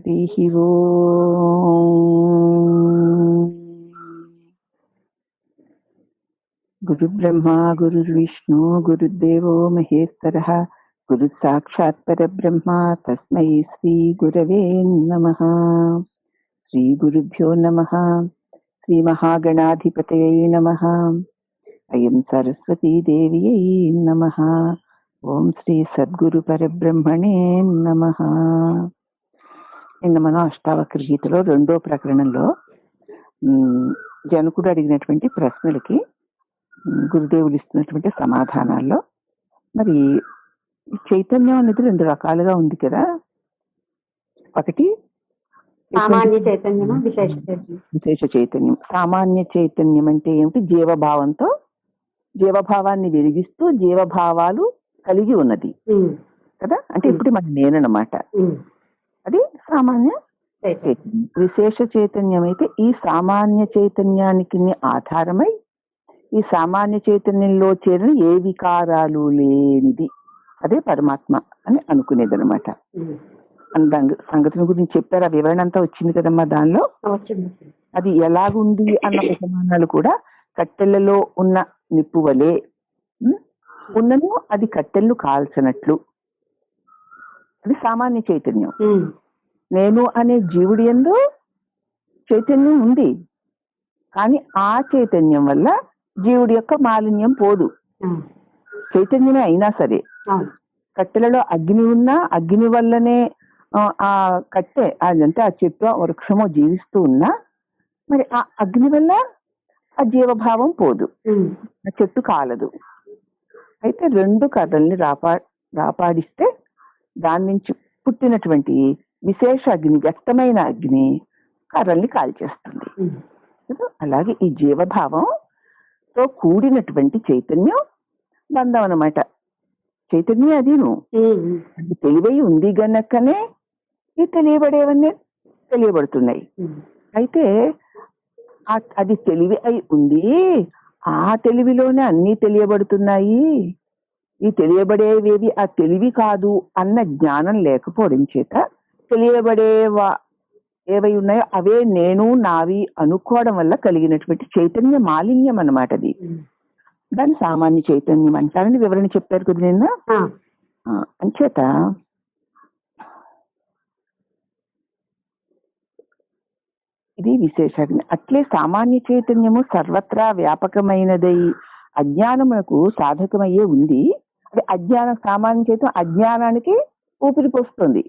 हरिः ओम्। गुरुब्रह्मा गुरुर्विष्णु गुरुर्देवो महेश्वरः गुरुसाक्षात् परब्रह्मा तस्मै श्रीगुरवे नमः। श्रीगुरुभ्यो नमः। श्रीमहागणाधिपतये नमः। अयं सरस्वती देव्यै नमः। ఓం శ్రీ సద్గురు పరబ్రహ్మణే నమః. నిన్న మనం అష్టావక్ర గీతలో 2వ ప్రకరణంలో జనకుడు అడిగినటువంటి ప్రశ్నలకి గురుదేవులు ఇస్తున్నటువంటి సమాధానాల్లో మరి చైతన్యం అనేది 2 రకాలుగా ఉంది కదా. ఒకటి సామాన్య చైతన్యం, విశేష చైతన్యం. సామాన్య చైతన్యం అంటే ఏమిటి? జీవభావంతో జీవభావాన్ని వెలిగిస్తూ జీవభావాలు కలిగి ఉన్నది కదా. అంటే ఇప్పుడు మన నేనన్నమాట. అది సామాన్య చైతన్యం. విశేష చైతన్యం అయితే ఈ సామాన్య చైతన్యానికి ఆధారమై ఈ సామాన్య చైతన్యంలో చేరిన ఏ వికారాలు లేనిది అదే పరమాత్మ అని అనుకునేది అనమాట. సంగతిని గురించి చెప్పారు. ఆ వివరణ అంతా వచ్చింది కదమ్మా. దానిలో అది ఎలాగుంది అన్న ఉపమానాలు కూడా కట్టెలలో ఉన్న నిప్పు వలె ఉన్నను అది కట్టెలను కాల్చనట్లు అది సామాన్య చైతన్యం. నేను అనే జీవుడి యందు చైతన్యం ఉంది, కానీ ఆ చైతన్యం వల్ల జీవుడి యొక్క మాలిన్యం పోదు. చైతన్యమే అయినా సరే కట్టెలలో అగ్ని ఉన్నా అగ్ని వల్లనే ఆ కట్టె అదంటే ఆ చెట్టు వృక్షమో జీవిస్తూ ఉన్నా మరి ఆ అగ్ని వల్ల ఆ జీవభావం పోదు, ఆ చెట్టు కాలదు. అయితే 2 కర్రల్ని రాపాడిస్తే దాని నుంచి పుట్టినటువంటి విశేష అగ్ని, వ్యక్తమైన అగ్ని కర్రల్ని కాల్చేస్తుంది. అలాగే ఈ జీవభావంతో కూడినటువంటి చైతన్యం బంధం అన్నమాట. చైతన్యం అది అది తెలివై ఉంది గనకనే ఈ తెలియబడేవన్నీ తెలియబడుతున్నాయి. అయితే అది తెలివి అయి ఉంది, ఆ తెలివిలోనే అన్ని తెలియబడుతున్నాయి. ఈ తెలియబడేవేవి ఆ తెలివి కాదు అన్న జ్ఞానం లేకపోవడం చేత తెలియబడేవా ఏవై ఉన్నాయో అవే నేను నావి అనుకోవడం వల్ల కలిగినటువంటి చైతన్య మాలిన్యం అన్నమాట. అది దాన్ని సామాన్య చైతన్యం అంటారని వివరణ చెప్పారు కదా నిన్న. అంచేత ఇది విశేషాగ్ని. అట్లే సామాన్య చైతన్యము సర్వత్రా వ్యాపకమైనదై అజ్ఞానమునకు సాధకమయ్యే ఉంది. అది అజ్ఞానం, సామాన్య చైతన్యం అజ్ఞానానికి ఊపిరి పోస్తుంది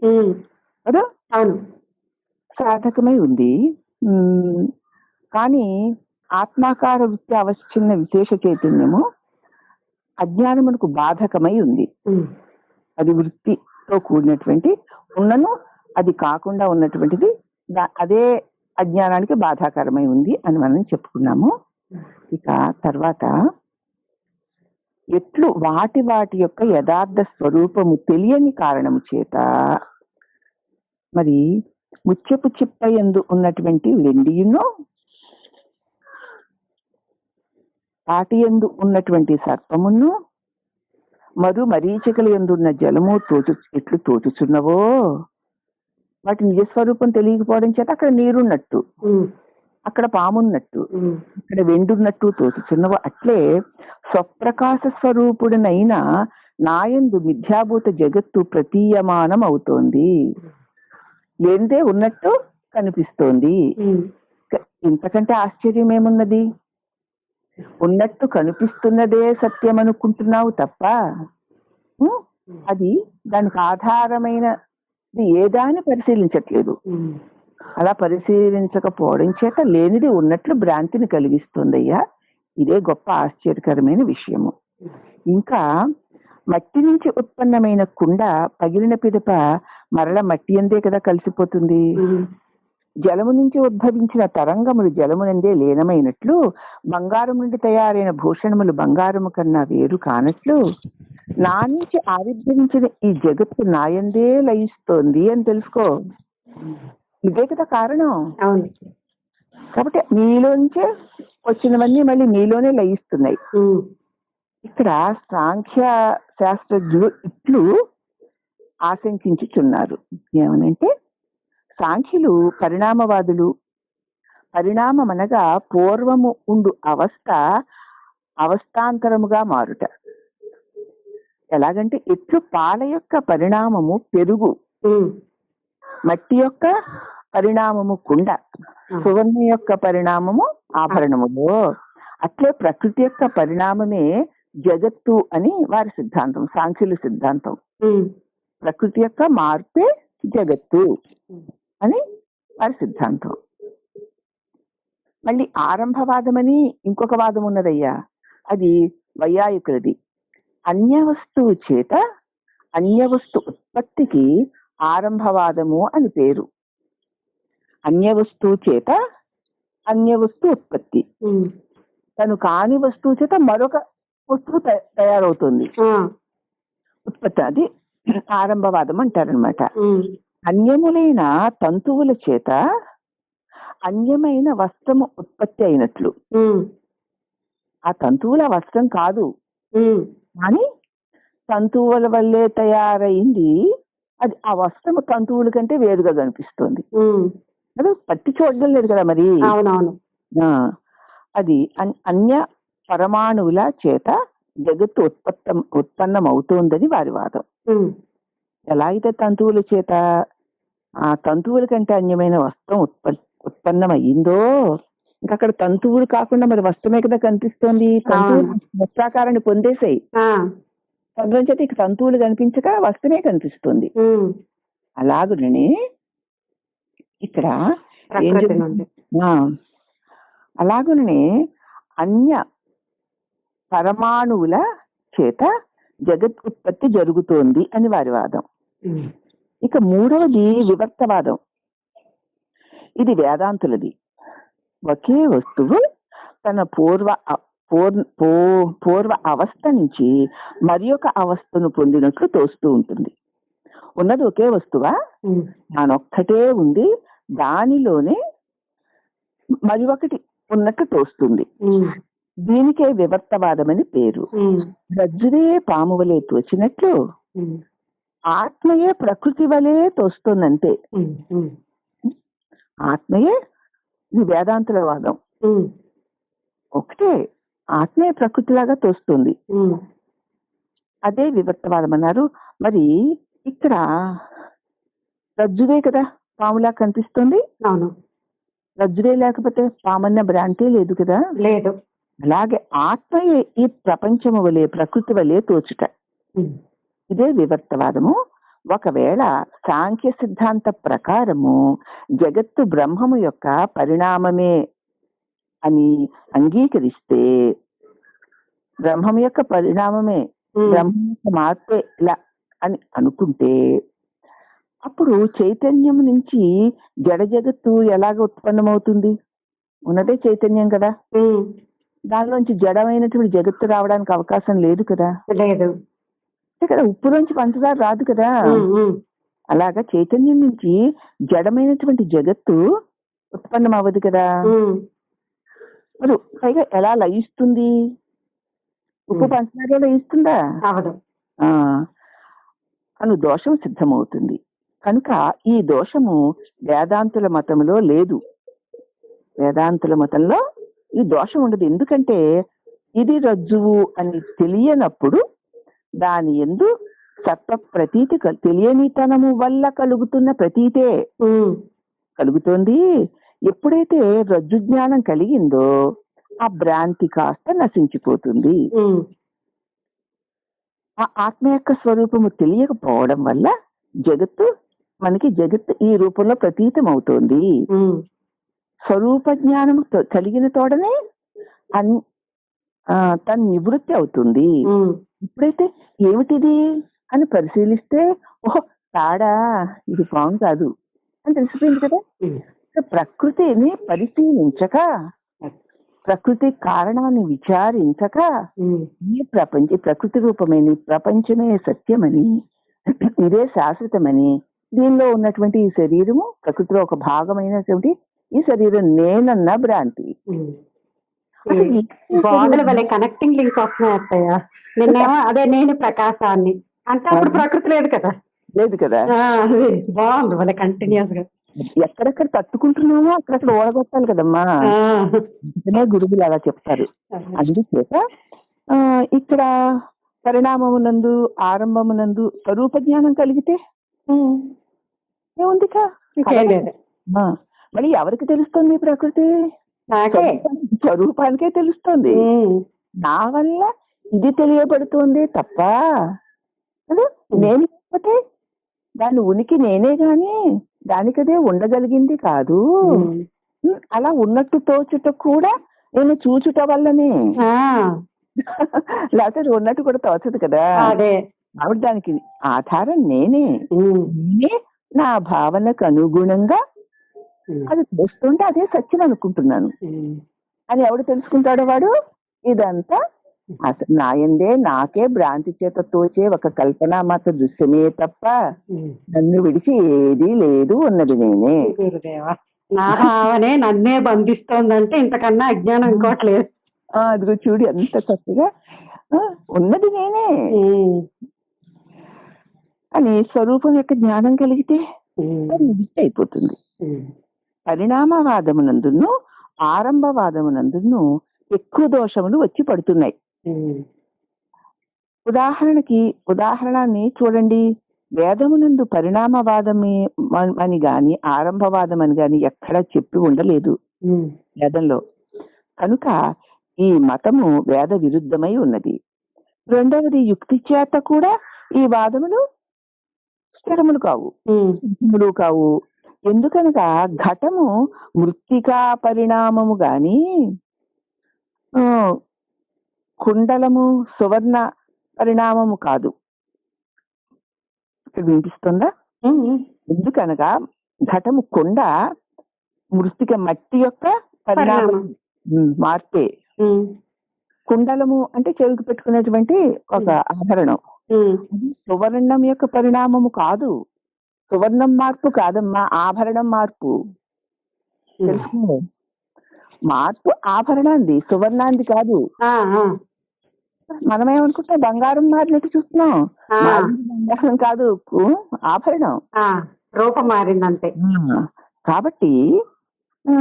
కదా. అవును, సాధకమై ఉంది. కానీ ఆత్మాకార వృత్తి అవశ్యన్న విశేష చైతన్యము అజ్ఞానమునకు బాధకమై ఉంది. అది వృత్తితో కూడినటువంటి ఉన్నను అది కాకుండా ఉన్నటువంటిది అదే అజ్ఞానానికి బాధాకరమై ఉంది అని మనం చెప్పుకున్నాము. ఇక తర్వాత ఎట్లు వాటి యొక్క యథార్థ స్వరూపము తెలియని కారణము చేత మరి ముత్యపు చిప్ప యందు ఉన్నటువంటి వెండియును తాటి యందు ఉన్నటువంటి సర్పమును మరీచికల యందున్న జలము ఎట్లు తోచుచున్నవో వాటి నిజస్వరూపం తెలియకపోవడం చేత అక్కడ నీరున్నట్టు, అక్కడ పామున్నట్టు, ఇక్కడ వెండున్నట్టు తోచుచున్నవో అట్లే స్వప్రకాశ స్వరూపుడినైనా నాయందు మిథ్యాభూత జగత్తు ప్రతీయమానం అవుతోంది. లేనిదే ఉన్నట్టు కనిపిస్తోంది. ఇంతకంటే ఆశ్చర్యం ఏమున్నది? ఉన్నట్టు కనిపిస్తున్నదే సత్యం అనుకుంటున్నావు తప్ప అది దానికి ఆధారమైన ఏదాన్ని పరిశీలించట్లేదు. అలా పరిశీలించకపోవడం చేత లేనిది ఉన్నట్లు భ్రాంతిని కలిగిస్తుందయ్యా. ఇదే గొప్ప ఆశ్చర్యకరమైన విషయము. ఇంకా మట్టి నుంచి ఉత్పన్నమైన కుండ పగిలిన పిదప మరల మట్టి అందే కదా కలిసిపోతుంది. జలము నుంచి ఉద్భవించిన తరంగములు జలమునందే లీనమైనట్లు బంగారం నుండి తయారైన భూషణములు బంగారము కన్నా వేరు కానట్లు నా నుంచి ఆవిర్భవించిన ఈ జగత్తు నాయందే లయిస్తోంది అని తెలుసుకో. ఇదే కదా కారణం. కాబట్టి మీలోంచే వచ్చినవన్నీ మళ్ళీ మీలోనే లయిస్తున్నాయి. ఇక్కడ సాంఖ్య శాస్త్రజ్ఞులు ఇట్లు ఆశంకించుచున్నారు. ఏమనంటే సాంఖ్యులు పరిణామవాదులు. పరిణామం అనగా పూర్వము ఉండు అవస్థ అవస్థాంతరముగా మారుట. ఎలాగంటే ఎట్లు పాల యొక్క పరిణామము పెరుగు, మట్టి యొక్క పరిణామము కుండ, సువర్ణ యొక్క పరిణామము ఆభరణములో, అట్లే ప్రకృతి యొక్క పరిణామమే జగత్తు అని వారి సిద్ధాంతం, సాంఖ్యుల సిద్ధాంతం. ప్రకృతి యొక్క మార్పే జగత్తు అని వారి సిద్ధాంతం. మళ్ళీ ఆరంభవాదమని ఇంకొక వాదం ఉన్నదయ్యా, అది వైయాయికులది. అన్య వస్తువు చేత అన్య వస్తు ఉత్పత్తికి ఆరంభవాదము అని పేరు. అన్య వస్తువు చేత అన్య వస్తు ఉత్పత్తి, తను కాని వస్తువు చేత మరొక వస్తువు తయారవుతుంది, ఉత్పత్తి, అది ఆరంభవాదం అంటారనమాట. అన్యములైన తంతువుల చేత అన్యమైన వస్త్రము ఉత్పత్తి అయినట్లు. ఆ తంతువుల వస్త్రం కాదు, కానీ తంతువుల వల్లే తయారైంది. అది ఆ వస్త్రము తంతువుల కంటే వేరుగా కనిపిస్తుంది కదా, పట్టి చూడడం లేదు కదా మరి. అవునవును. అది అన్య పరమాణువుల చేత జగత్తు ఉత్పన్నం అవుతోందని వారి వాదం. ఎలా అయితే తంతువుల చేత ఆ తంతువుల కంటే అన్యమైన వస్త్రం ఉత్పన్నం అయ్యిందో, ఇంకా అక్కడ తంతువులు కాకుండా మరి వస్త్రమే కదా కనిపిస్తోంది. తంతువులు వస్త్రాకారాన్ని పొందేసాయి, అందులో చేత ఇక తంతువులు కనిపించక వస్త్రమే కనిపిస్తుంది. అలాగునే ఇక్కడ అలాగునే అన్య పరమాణువుల చేత జగత్ ఉత్పత్తి జరుగుతోంది అని వారి వాదం. ఇక మూడవది వివర్తవాదం. ఇది వేదాంతులది. ఒకే వస్తువు తన పూర్వ అవస్థ నుంచి మరి ఒక అవస్థను పొందినట్లు తోస్తూ ఉంటుంది. ఉన్నది ఒకే వస్తువా, దానొక్కటే ఉంది, దానిలోనే మరి ఒకటి ఉన్నట్టు తోస్తుంది. దీనికే వివర్తవాదం అని పేరు. రజ్జువే పాము వలె తోచినట్లు ఆత్మయే ప్రకృతి వలె తోస్తుందంటే, ఆత్మయే వేదాంతుల వాదం. ఒకటే ఆత్మే ప్రకృతిలాగా తోస్తుంది, అదే వివర్తవాదం అన్నారు. మరి ఇక్కడ రజ్జువే కదా పాములా కనిపిస్తుంది. అవును, రజ్జువే లేకపోతే పామన్న భ్రాంతి లేదు కదా. లేదు. అలాగే ఆత్మయే ఈ ప్రపంచము వలె ప్రకృతి వలె తోచుట, ఇదే వివర్తవాదము. ఒకవేళ సాంఖ్య సిద్ధాంత ప్రకారము జగత్తు బ్రహ్మము యొక్క పరిణామమే అని అంగీకరిస్తే, బ్రహ్మం యొక్క పరిణామమే, బ్రహ్మం యొక్క మార్పే ఇలా అని అనుకుంటే, అప్పుడు చైతన్యం నుంచి జడ జగత్తు ఎలాగ ఉత్పన్నమవుతుంది? ఉన్నదే చైతన్యం కదా, దానిలోంచి జడమైనటువంటి జగత్తు రావడానికి అవకాశం లేదు కదా. లేదు కదా, ఉప్పులోంచి పంచదార రాదు కదా. అలాగా చైతన్యం నుంచి జడమైనటువంటి జగత్తు ఉత్పన్నం అవ్వదు కదా. మరి పైగా ఎలా లయిస్తుంది? ఉప్పు పంచదారలో లయిస్తుందా? అను దోషం సిద్ధమవుతుంది. కనుక ఈ దోషము వేదాంతుల మతంలో లేదు. వేదాంతుల మతంలో ఈ దోషం ఉండదు. ఎందుకంటే ఇది రజ్జువు అని తెలియనప్పుడు దాని యందు సత్వ ప్రతీతి, తెలియనితనము వల్ల కలుగుతున్న ప్రతీతే కలుగుతోంది. ఎప్పుడైతే రజ్జు జ్ఞానం కలిగిందో ఆ భ్రాంతి కాస్త నశించిపోతుంది. ఆ ఆత్మ యొక్క స్వరూపము తెలియకపోవడం వల్ల జగత్తు ఈ రూపంలో ప్రతీతం అవుతోంది. స్వరూప జ్ఞానం కలిగిన తోడనే తన నివృత్తి అవుతుంది. ఇప్పుడైతే ఏమిటిది అని పరిశీలిస్తే, ఓహో తాడా, ఇది పాము కాదు అని తెలిసిపోయింది కదా. ప్రకృతిని పరిశీలించక, ప్రకృతి కారణాన్ని విచారించక ఈ ప్రకృతి రూపమైన ప్రపంచమే సత్యమని, ఇదే శాశ్వతమని, దీనిలో ఉన్నటువంటి ఈ శరీరము ప్రకృతిలో ఒక భాగమైనటువంటి ఈ శరీరం నేనన్న భ్రాంతి. కనెక్టింగ్ లింక్ వస్తున్నాయా? నిన్నేమో అదే నేను ప్రకాశాన్ని అంటే అప్పుడు ప్రకృతి లేదు కదా. లేదు కదా. బాగుంది వాళ్ళ కంటిన్యూస్ గా. ఎక్కడెక్కడ తట్టుకుంటున్నామో అక్కడక్కడ ఓడగొట్టాలి కదమ్మా. ఆ, అందుకనే గురువులు అలా చెప్తారు. అందుచేత ఇక్కడ పరిణామమునందు ఆరంభమునందు స్వరూప జ్ఞానం కలిగితే ఉమ్, ఏముందిక ఇంకేం లేదు. మరి ఎవరికి తెలుస్తుంది ప్రకృతి? నాకే. స్వరూపానికే తెలుస్తుంది. ఉమ్, నా వల్ల ఇది తెలియబడుతుంది తప్ప కదా, నేను లేకపోతే దాని ఉనికి నేనే గాని దానికదే ఉండగలిగింది కాదు. ఉమ్, అలా ఉన్నట్టు తోచుట కూడా నేను చూచుట వల్లనే. ఆ, లేకపోతే అది ఉన్నట్టు కూడా తోచదు కదా. అదే. కాబట్టి దానికి ఆధారం నేనే. ఉమ్, నేనే నా భావనకు అనుగుణంగా ఉమ్, అది చూస్తుంటే అదే సత్యం అనుకుంటున్నాను ఉమ్, అని ఎవడు తెలుసుకుంటాడో వాడు ఇదంతా అసలు నాయందే నాకే భ్రాంతి చేత తోచే ఒక కల్పన మాత్ర దృశ్యమే తప్ప ఉమ్. నన్ను విడిచి ఏదీ లేదు, ఉన్నది నేనే. గురుదేవా, నా భావనే నన్నే బంధిస్తోందంటే ఇంతకన్నా అజ్ఞానం ఇంకోట్లేదు. అదిగో చూడు ఎంత చక్కగా ఉన్నది నేనే ఉమ్, అని స్వరూపం యొక్క జ్ఞానం కలిగితే ఉమ్, అది నివృత్తి అయిపోతుంది. ఉమ్, పరిణామవాదమునందును ఆరంభవాదమునందును ఎక్కువ దోషములు వచ్చి పడుతున్నాయి. ఉమ్, ఉదాహరణని చూడండి. వేదమునందు పరిణామవాదమే అని గాని ఆరంభవాదం అని గాని ఎక్కడా చెప్పి ఉండలేదు ఉమ్, వేదంలో. కనుక ఈ మతము వేద విరుద్ధమై ఉన్నది. రెండవది యుక్తి చేత కూడా ఈ వాదములు స్థిరములు కావు, ఉమ్, సిద్ధములు కావు. ఎందుకనగా ఘటము మృత్తికా పరిణామము గాని ఆ, కుండలము సువర్ణ పరిణామము కాదు. ఇక్కడ వినిపిస్తుందా? ఉమ్, ఎందుకనగా ఘటము కొండ మృతిక మట్టి యొక్క పరిణామం మార్పే. ఉమ్, కుండలము అంటే చెవికి పెట్టుకునేటువంటి ఒక ఆభరణం. ఉమ్, సువర్ణం యొక్క పరిణామము కాదు. సువర్ణం మార్పు కాదమ్మా, ఆభరణం మార్పు. తెలుసుకో, మార్పు ఆభరణాన్ని సువర్ణాన్ని కాదు. ఆ, ఆ, మనమేమనుకుంటాం బంగారం మారినట్టు చూస్తున్నాం. ఆ. మారింది బంగారం కాదు, ఆభరణం. ఆ, రూపం మారిందంతే. కాబట్టి ఆ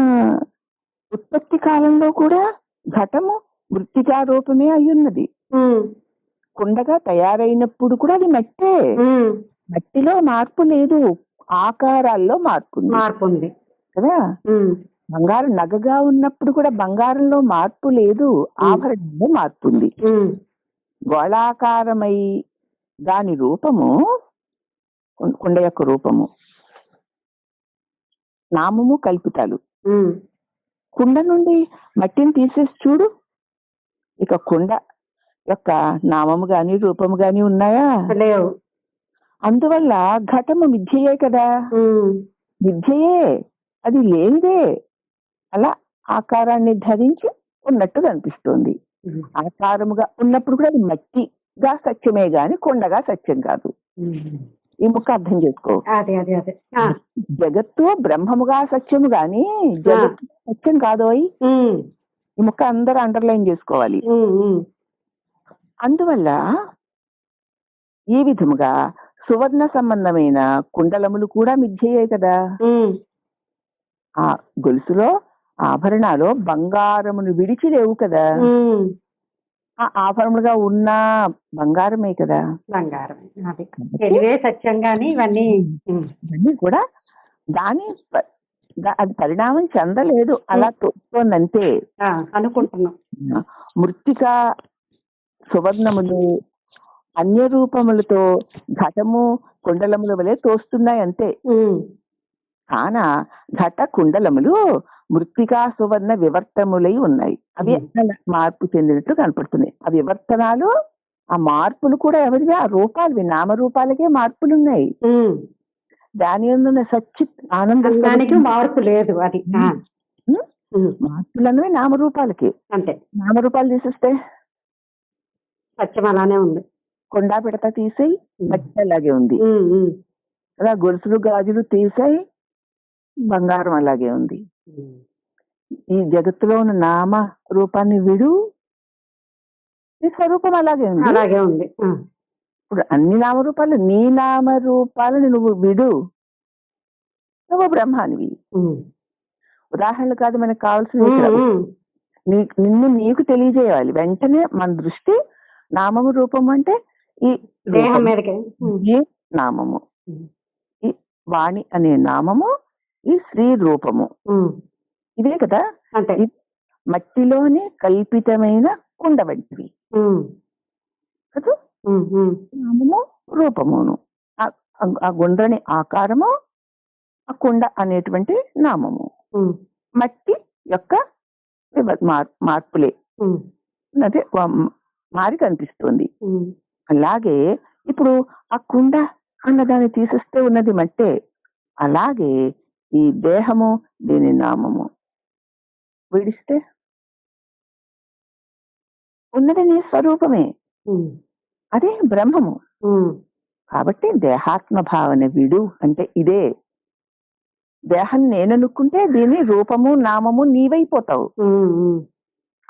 ఉత్పత్తి కాలంలో కూడా ఘటము మృత్తికా రూపమే అయ్యున్నది. ఉమ్, కుండగా తయారైనప్పుడు కూడా అది మట్టే. ఉమ్, మట్టిలో మార్పు లేదు, ఆకారాల్లో మార్పు ఉంది కదా. ఉమ్, బంగారం నగగా ఉన్నప్పుడు కూడా బంగారంలో మార్పు లేదు, ఆభరణంలో మార్పు ఉంది. ఉమ్, గోళాకారమై దాని రూపము కుండ యొక్క రూపము నామము కల్పితాలు. ఉమ్, కుండ నుండి మట్టిని తీసేసి చూడు, ఇక కుండ యొక్క నామము గాని రూపము గాని ఉన్నాయా? లేవు. అందువల్ల ఘటము మిథ్యయే కదా. ఉమ్, మిథ్యయే, అది లేనిదే. అలా ఆకారాన్ని ధరించి ఉన్నట్టు కనిపిస్తుంది. ఉమ్, ఆకారముగా ఉన్నప్పుడు కూడా అది మట్టిగా సత్యమే గాని కొండగా సత్యం కాదు. ఉమ్. ఈ ముక్క అర్థం చేసుకో. అదే అదే అదే. ఆ, జగత్తు బ్రహ్మముగా సత్యము గాని జగత్తు సత్యం కాదు. ఉమ్, ఈ ముక్క అందరూ అండర్లైన్ చేసుకోవాలి. ఉమ్, ఉమ్, అందువల్ల ఈ విధముగా సువర్ణ సంబంధమైన కుండలములు కూడా మిథ్యయే కదా. ఉమ్, ఆ గొలుసులో ఆభరణాలు బంగారమును విడిచి లేవు కదా. ఉమ్. ఆ ఆభరణములుగా ఉన్న బంగారమే కదా. బంగారం అది తెలివే సత్యం గాని ఇవన్నీ. ఉమ్, ఇవన్నీ కూడా దాని అది పరిణామం చెందలేదు, అలా తోస్తోందంతే. ఆ, అనుకుంటున్నాం. మృత్తిక సువర్ణములు అన్య రూపములతో ఘటము కుండలముల వలె తోస్తున్నాయి అంతే. ఉమ్, కాన ఘట కుండలములు మృత్తికా సువర్ణ వివర్తములై ఉన్నాయి. అవి మార్పు చెందినట్టు కనపడుతున్నాయి. ఆ వివర్తనాలు, ఆ మార్పులు కూడా ఎవరివి? ఆ రూపాలవి, నామరూపాలకే మార్పులు ఉన్నాయి. ఉమ్. దాని అందున్న సచ్చిత్ ఆనందానికి మార్పు లేదు. అది మార్పులు అన్నవి నామరూపాలకి అంతే. నామరూపాలు తీసేస్తే సత్యం అలానే ఉంది. కొండా పిడత తీసేయి మట్టి అలాగే ఉంది అలా. గొలుసులు గాజులు తీసేయి బంగారం అలాగే ఉంది. ఈ జగత్తులో ఉన్న నామ రూపాన్ని విడు, నీ స్వరూపం అలాగే ఉంది. అలాగే ఉంది. ఇప్పుడు అన్ని నామరూపాలు, నీ నామరూపాలను నువ్వు విడు, నువ్వు బ్రహ్మానివి. ఉమ్, ఉదాహరణలు కాదు మనకు కావాల్సింది ఉమ్, ఇక్కడ. ఉమ్, నిన్ను నీకు తెలియజేయాలి. వెంటనే మన దృష్టి నామము రూపము అంటే ఈ దేహం రూపము, మీదకి. ఉమ్, ఈ నామము, ఉమ్, ఈ వాణి అనే నామము, ఈ శ్రీ రూపము, ఉమ్, ఇదే కదా. అంతే. ఇది మట్టిలోని కల్పితమైన కుండ వంటివి ఉమ్, కదా. ఉమ్, ఉమ్, నామము రూపమును, ఆ గుండ్రని ఆకారము, ఆ కుండ అనేటువంటి నామము, ఉమ్, మట్టి యొక్క మార్పులే ఉమ్, అదే మారి కనిపిస్తుంది. ఉమ్, అలాగే ఇప్పుడు ఆ కుండ అన్నదాన్ని తీసేస్తే ఉన్నది మట్టే. అలాగే ఈ దేహము దీని నామము విడిస్తే ఉన్నది నీ స్వరూపమే, ఉమ్, అదే బ్రహ్మము. ఉమ్, కాబట్టి దేహాత్మ భావన విడు అంటే ఇదే. దేహం నేననుకుంటే దీని రూపము నామము నీవైపోతావు ఉమ్, ఉమ్,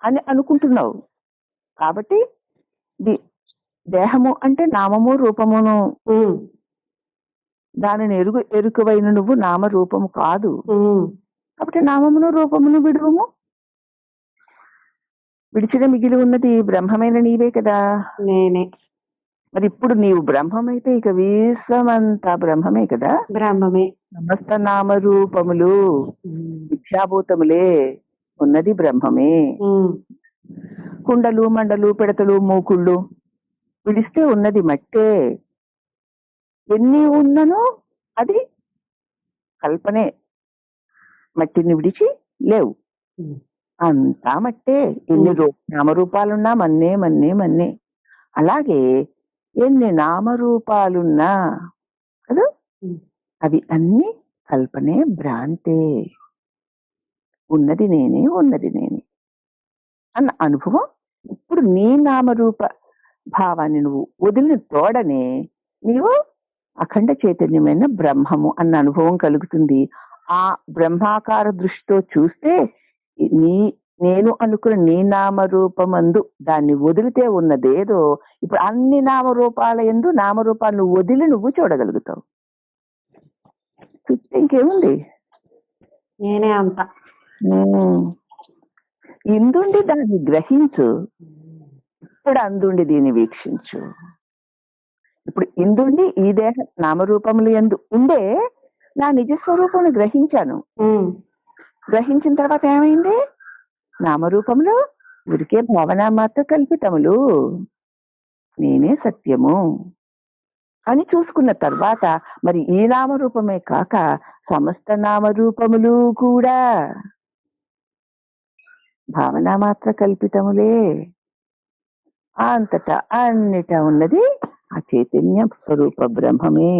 అని అనుకుంటున్నావు. కాబట్టి దేహము అంటే నామము రూపమును, ఉమ్, దానిని ఎరుకవైన నువ్వు నామ రూపము కాదు. ఉమ్, కాబట్టి నామమును రూపమును విడువము. విడిచిన మిగిలి ఉన్నది బ్రహ్మమైన నీవే కదా. నేనే మరి ఇప్పుడు నీవు బ్రహ్మమైతే ఇక విశ్వమంతా బ్రహ్మమే కదా. బ్రహ్మమే. సమస్త నామరూపములు ఉమ్, మిథ్యాభూతములే, ఉన్నది బ్రహ్మమే. ఉమ్, కుండలు మండలు పిడతలు మూకుళ్ళు విడిస్తే ఉన్నది మట్టే. ఎన్ని ఉన్ననో అది కల్పనే, మట్టిని విడిచి లేవు, ఉమ్, అంతా మట్టే. ఎన్ని నామరూపాలున్నా మన్నే మన్నే మన్నే. అలాగే ఎన్ని నామరూపాలున్నా కదా, ఉమ్, అవి అన్ని కల్పనే, భ్రాంతే. ఉన్నది నేనే, ఉన్నది నేనే అన్న అనుభవం ఇప్పుడు నీ నామరూప భావాన్ని నువ్వు వదిలిన తోడనే నీవు అఖండ చైతన్యమైన బ్రహ్మము అన్న అనుభవం కలుగుతుంది. ఆ బ్రహ్మాకార దృష్టితో చూస్తే నేను అనుకున్న నీ నామరూపమందు దాన్ని వదిలితే ఉన్నదేదో ఇప్పుడు అన్ని నామరూపాల యందు నామరూపాలను వదిలి నువ్వు చూడగలుగుతావు. చూస్తే ఇంకేముంది, నేనే అంత. ఇందుండి దాన్ని గ్రహించు, ఇప్పుడు అందుండి దీన్ని వీక్షించు. ఇప్పుడు ఇందుండి ఈ దేహ నామరూపములు యందు ఉండే నా నిజస్వరూపం గ్రహించాను. గ్రహించిన తర్వాత ఏమైంది, నామరూపములు ఉరికే భావన మాత్ర కల్పితములు, నేనే సత్యము అని చూసుకున్న తర్వాత మరి ఈ నామరూపమే కాక సమస్త నామరూపములు కూడా భావన మాత్ర కల్పితములే. అంతటా అన్నిటా ఉన్నది ఆ చైతన్య స్వరూప బ్రహ్మమే.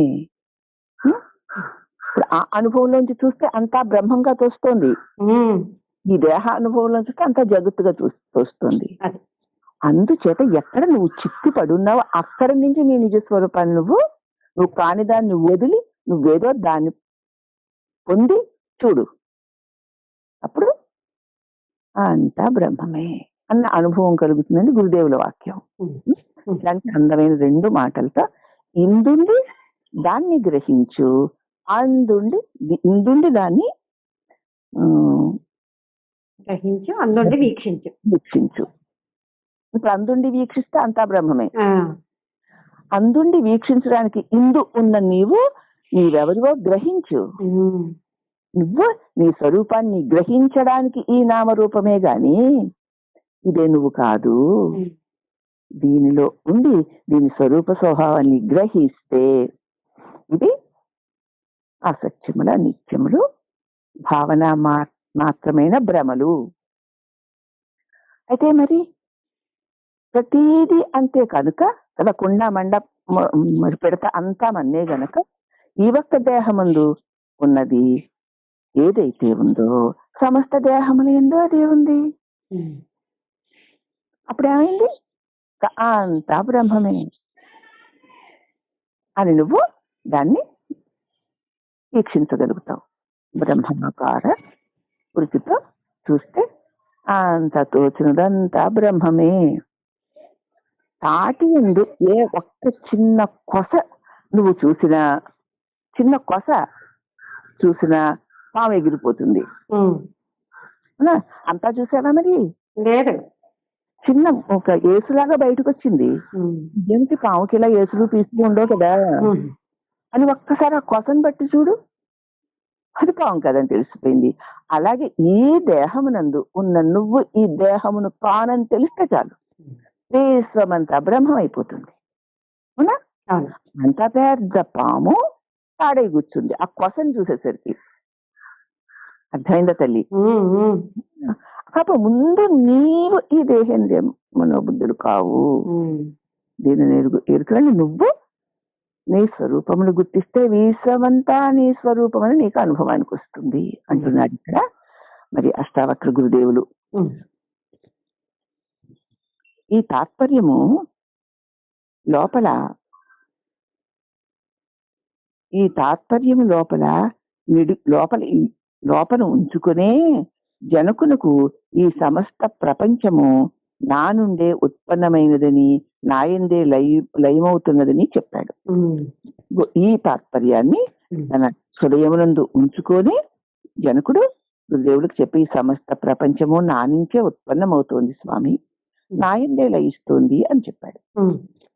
ఇప్పుడు ఆ అనుభవంలోంచి చూస్తే అంతా బ్రహ్మంగా తోస్తుంది, ఈ దేహ అనుభవంలో చూస్తే అంతా జగత్తుగా తోస్తుంది. అందుచేత ఎక్కడ నువ్వు చిక్కు పడున్నావో అక్కడి నుంచి నీ నిజ స్వరూపాన్ని నువ్వు కాని దాన్ని వదిలి నువ్వేదో దాన్ని పొంది చూడు, అప్పుడు అంతా బ్రహ్మమే అన్న అనుభవం కలుగుతుందని గురుదేవుల వాక్యం. దానికి అందమైన 2 మాటలతో ఇందుండి దాన్ని గ్రహించు, ఇందుండి దాన్ని గ్రహించు, అందుండి వీక్షించు. ఇప్పుడు అందుండి వీక్షిస్తే అంతా బ్రహ్మమే. అందుండి వీక్షించడానికి ఇందు ఉన్న నీవెవరివో గ్రహించు. నువ్వు నీ స్వరూపాన్ని గ్రహించడానికి ఈ నామరూపమే గాని ఇదే నువ్వు కాదు. దీనిలో ఉండి దీని స్వరూప స్వభావాన్ని గ్రహిస్తే ఇది అసత్యముల నిత్యములు భావన మాత్రమైన భ్రమలు. అయితే మరి ప్రతీది అంతే కనుక కదా, కుండ మండ మరి పెడత అంతా మన్నే గనక ఈ ఒక్క దేహమందు ఉన్నది ఏదైతే ఉందో సమస్త దేహముల యందు అదే ఉంది. అప్పుడేమైంది, అంతా బ్రహ్మమే అని నువ్వు దాన్ని వీక్షించగలుగుతావు. బ్రహ్మాకార వృత్తితో చూస్తే అంత తోచినదంతా బ్రహ్మమే. తాటి ఎందు ఏ ఒక్క చిన్న కొస నువ్వు చూసిన చిన్న కొస చూసిన పాము ఎగిరిపోతుంది. అవునా? అంతా చూసావా మరి? లేదు. చిన్న ఒక ఏసులాగా బయటకు వచ్చింది. ఏమిటి పాముకి ఇలా ఏసులు పీసులు ఉండవు కదా అని ఒక్కసారి ఆ కొసను బట్టి చూడు, అది పాము కదని తెలిసిపోయింది. అలాగే ఈ దేహమునందు ఉన్న నువ్వు ఈ దేహమును కానని తెలిస్తే చాలు, విశ్వమంతా బ్రహ్మం అయిపోతుంది. అవునా? అంత పెద్ద పాము తాడై కూర్చుంది ఆ కొసను చూసేసరికి. అర్థమైందా తల్లి? కాబట్టి ముందు నీవు ఈ దేహేంద్రియం మనోబుద్ధులు కావు. దీనిని ఎరుకని నువ్వు నీ స్వరూపమును గుర్తిస్తే విశ్వమంతా నీ స్వరూపం అని నీకు అనుభవానికి వస్తుంది అంటున్నాడు ఇక్కడ మరి అష్టావక్ర గురుదేవులు. ఈ తాత్పర్యము లోపల ఉంచుకునే జనకునకు ఈ సమస్త ప్రపంచము నా నుండే ఉత్పన్నమైనదని, నాయందే లయమవుతున్నదని చెప్పాడు. ఈ తాత్పర్యాన్ని తన హృదయమునందు ఉంచుకొని జనకుడు గురుదేవుడికి చెప్పి, ఈ సమస్త ప్రపంచము నా నుంచే ఉత్పన్నమవుతోంది స్వామి, నాయందే లయిస్తోంది అని చెప్పాడు.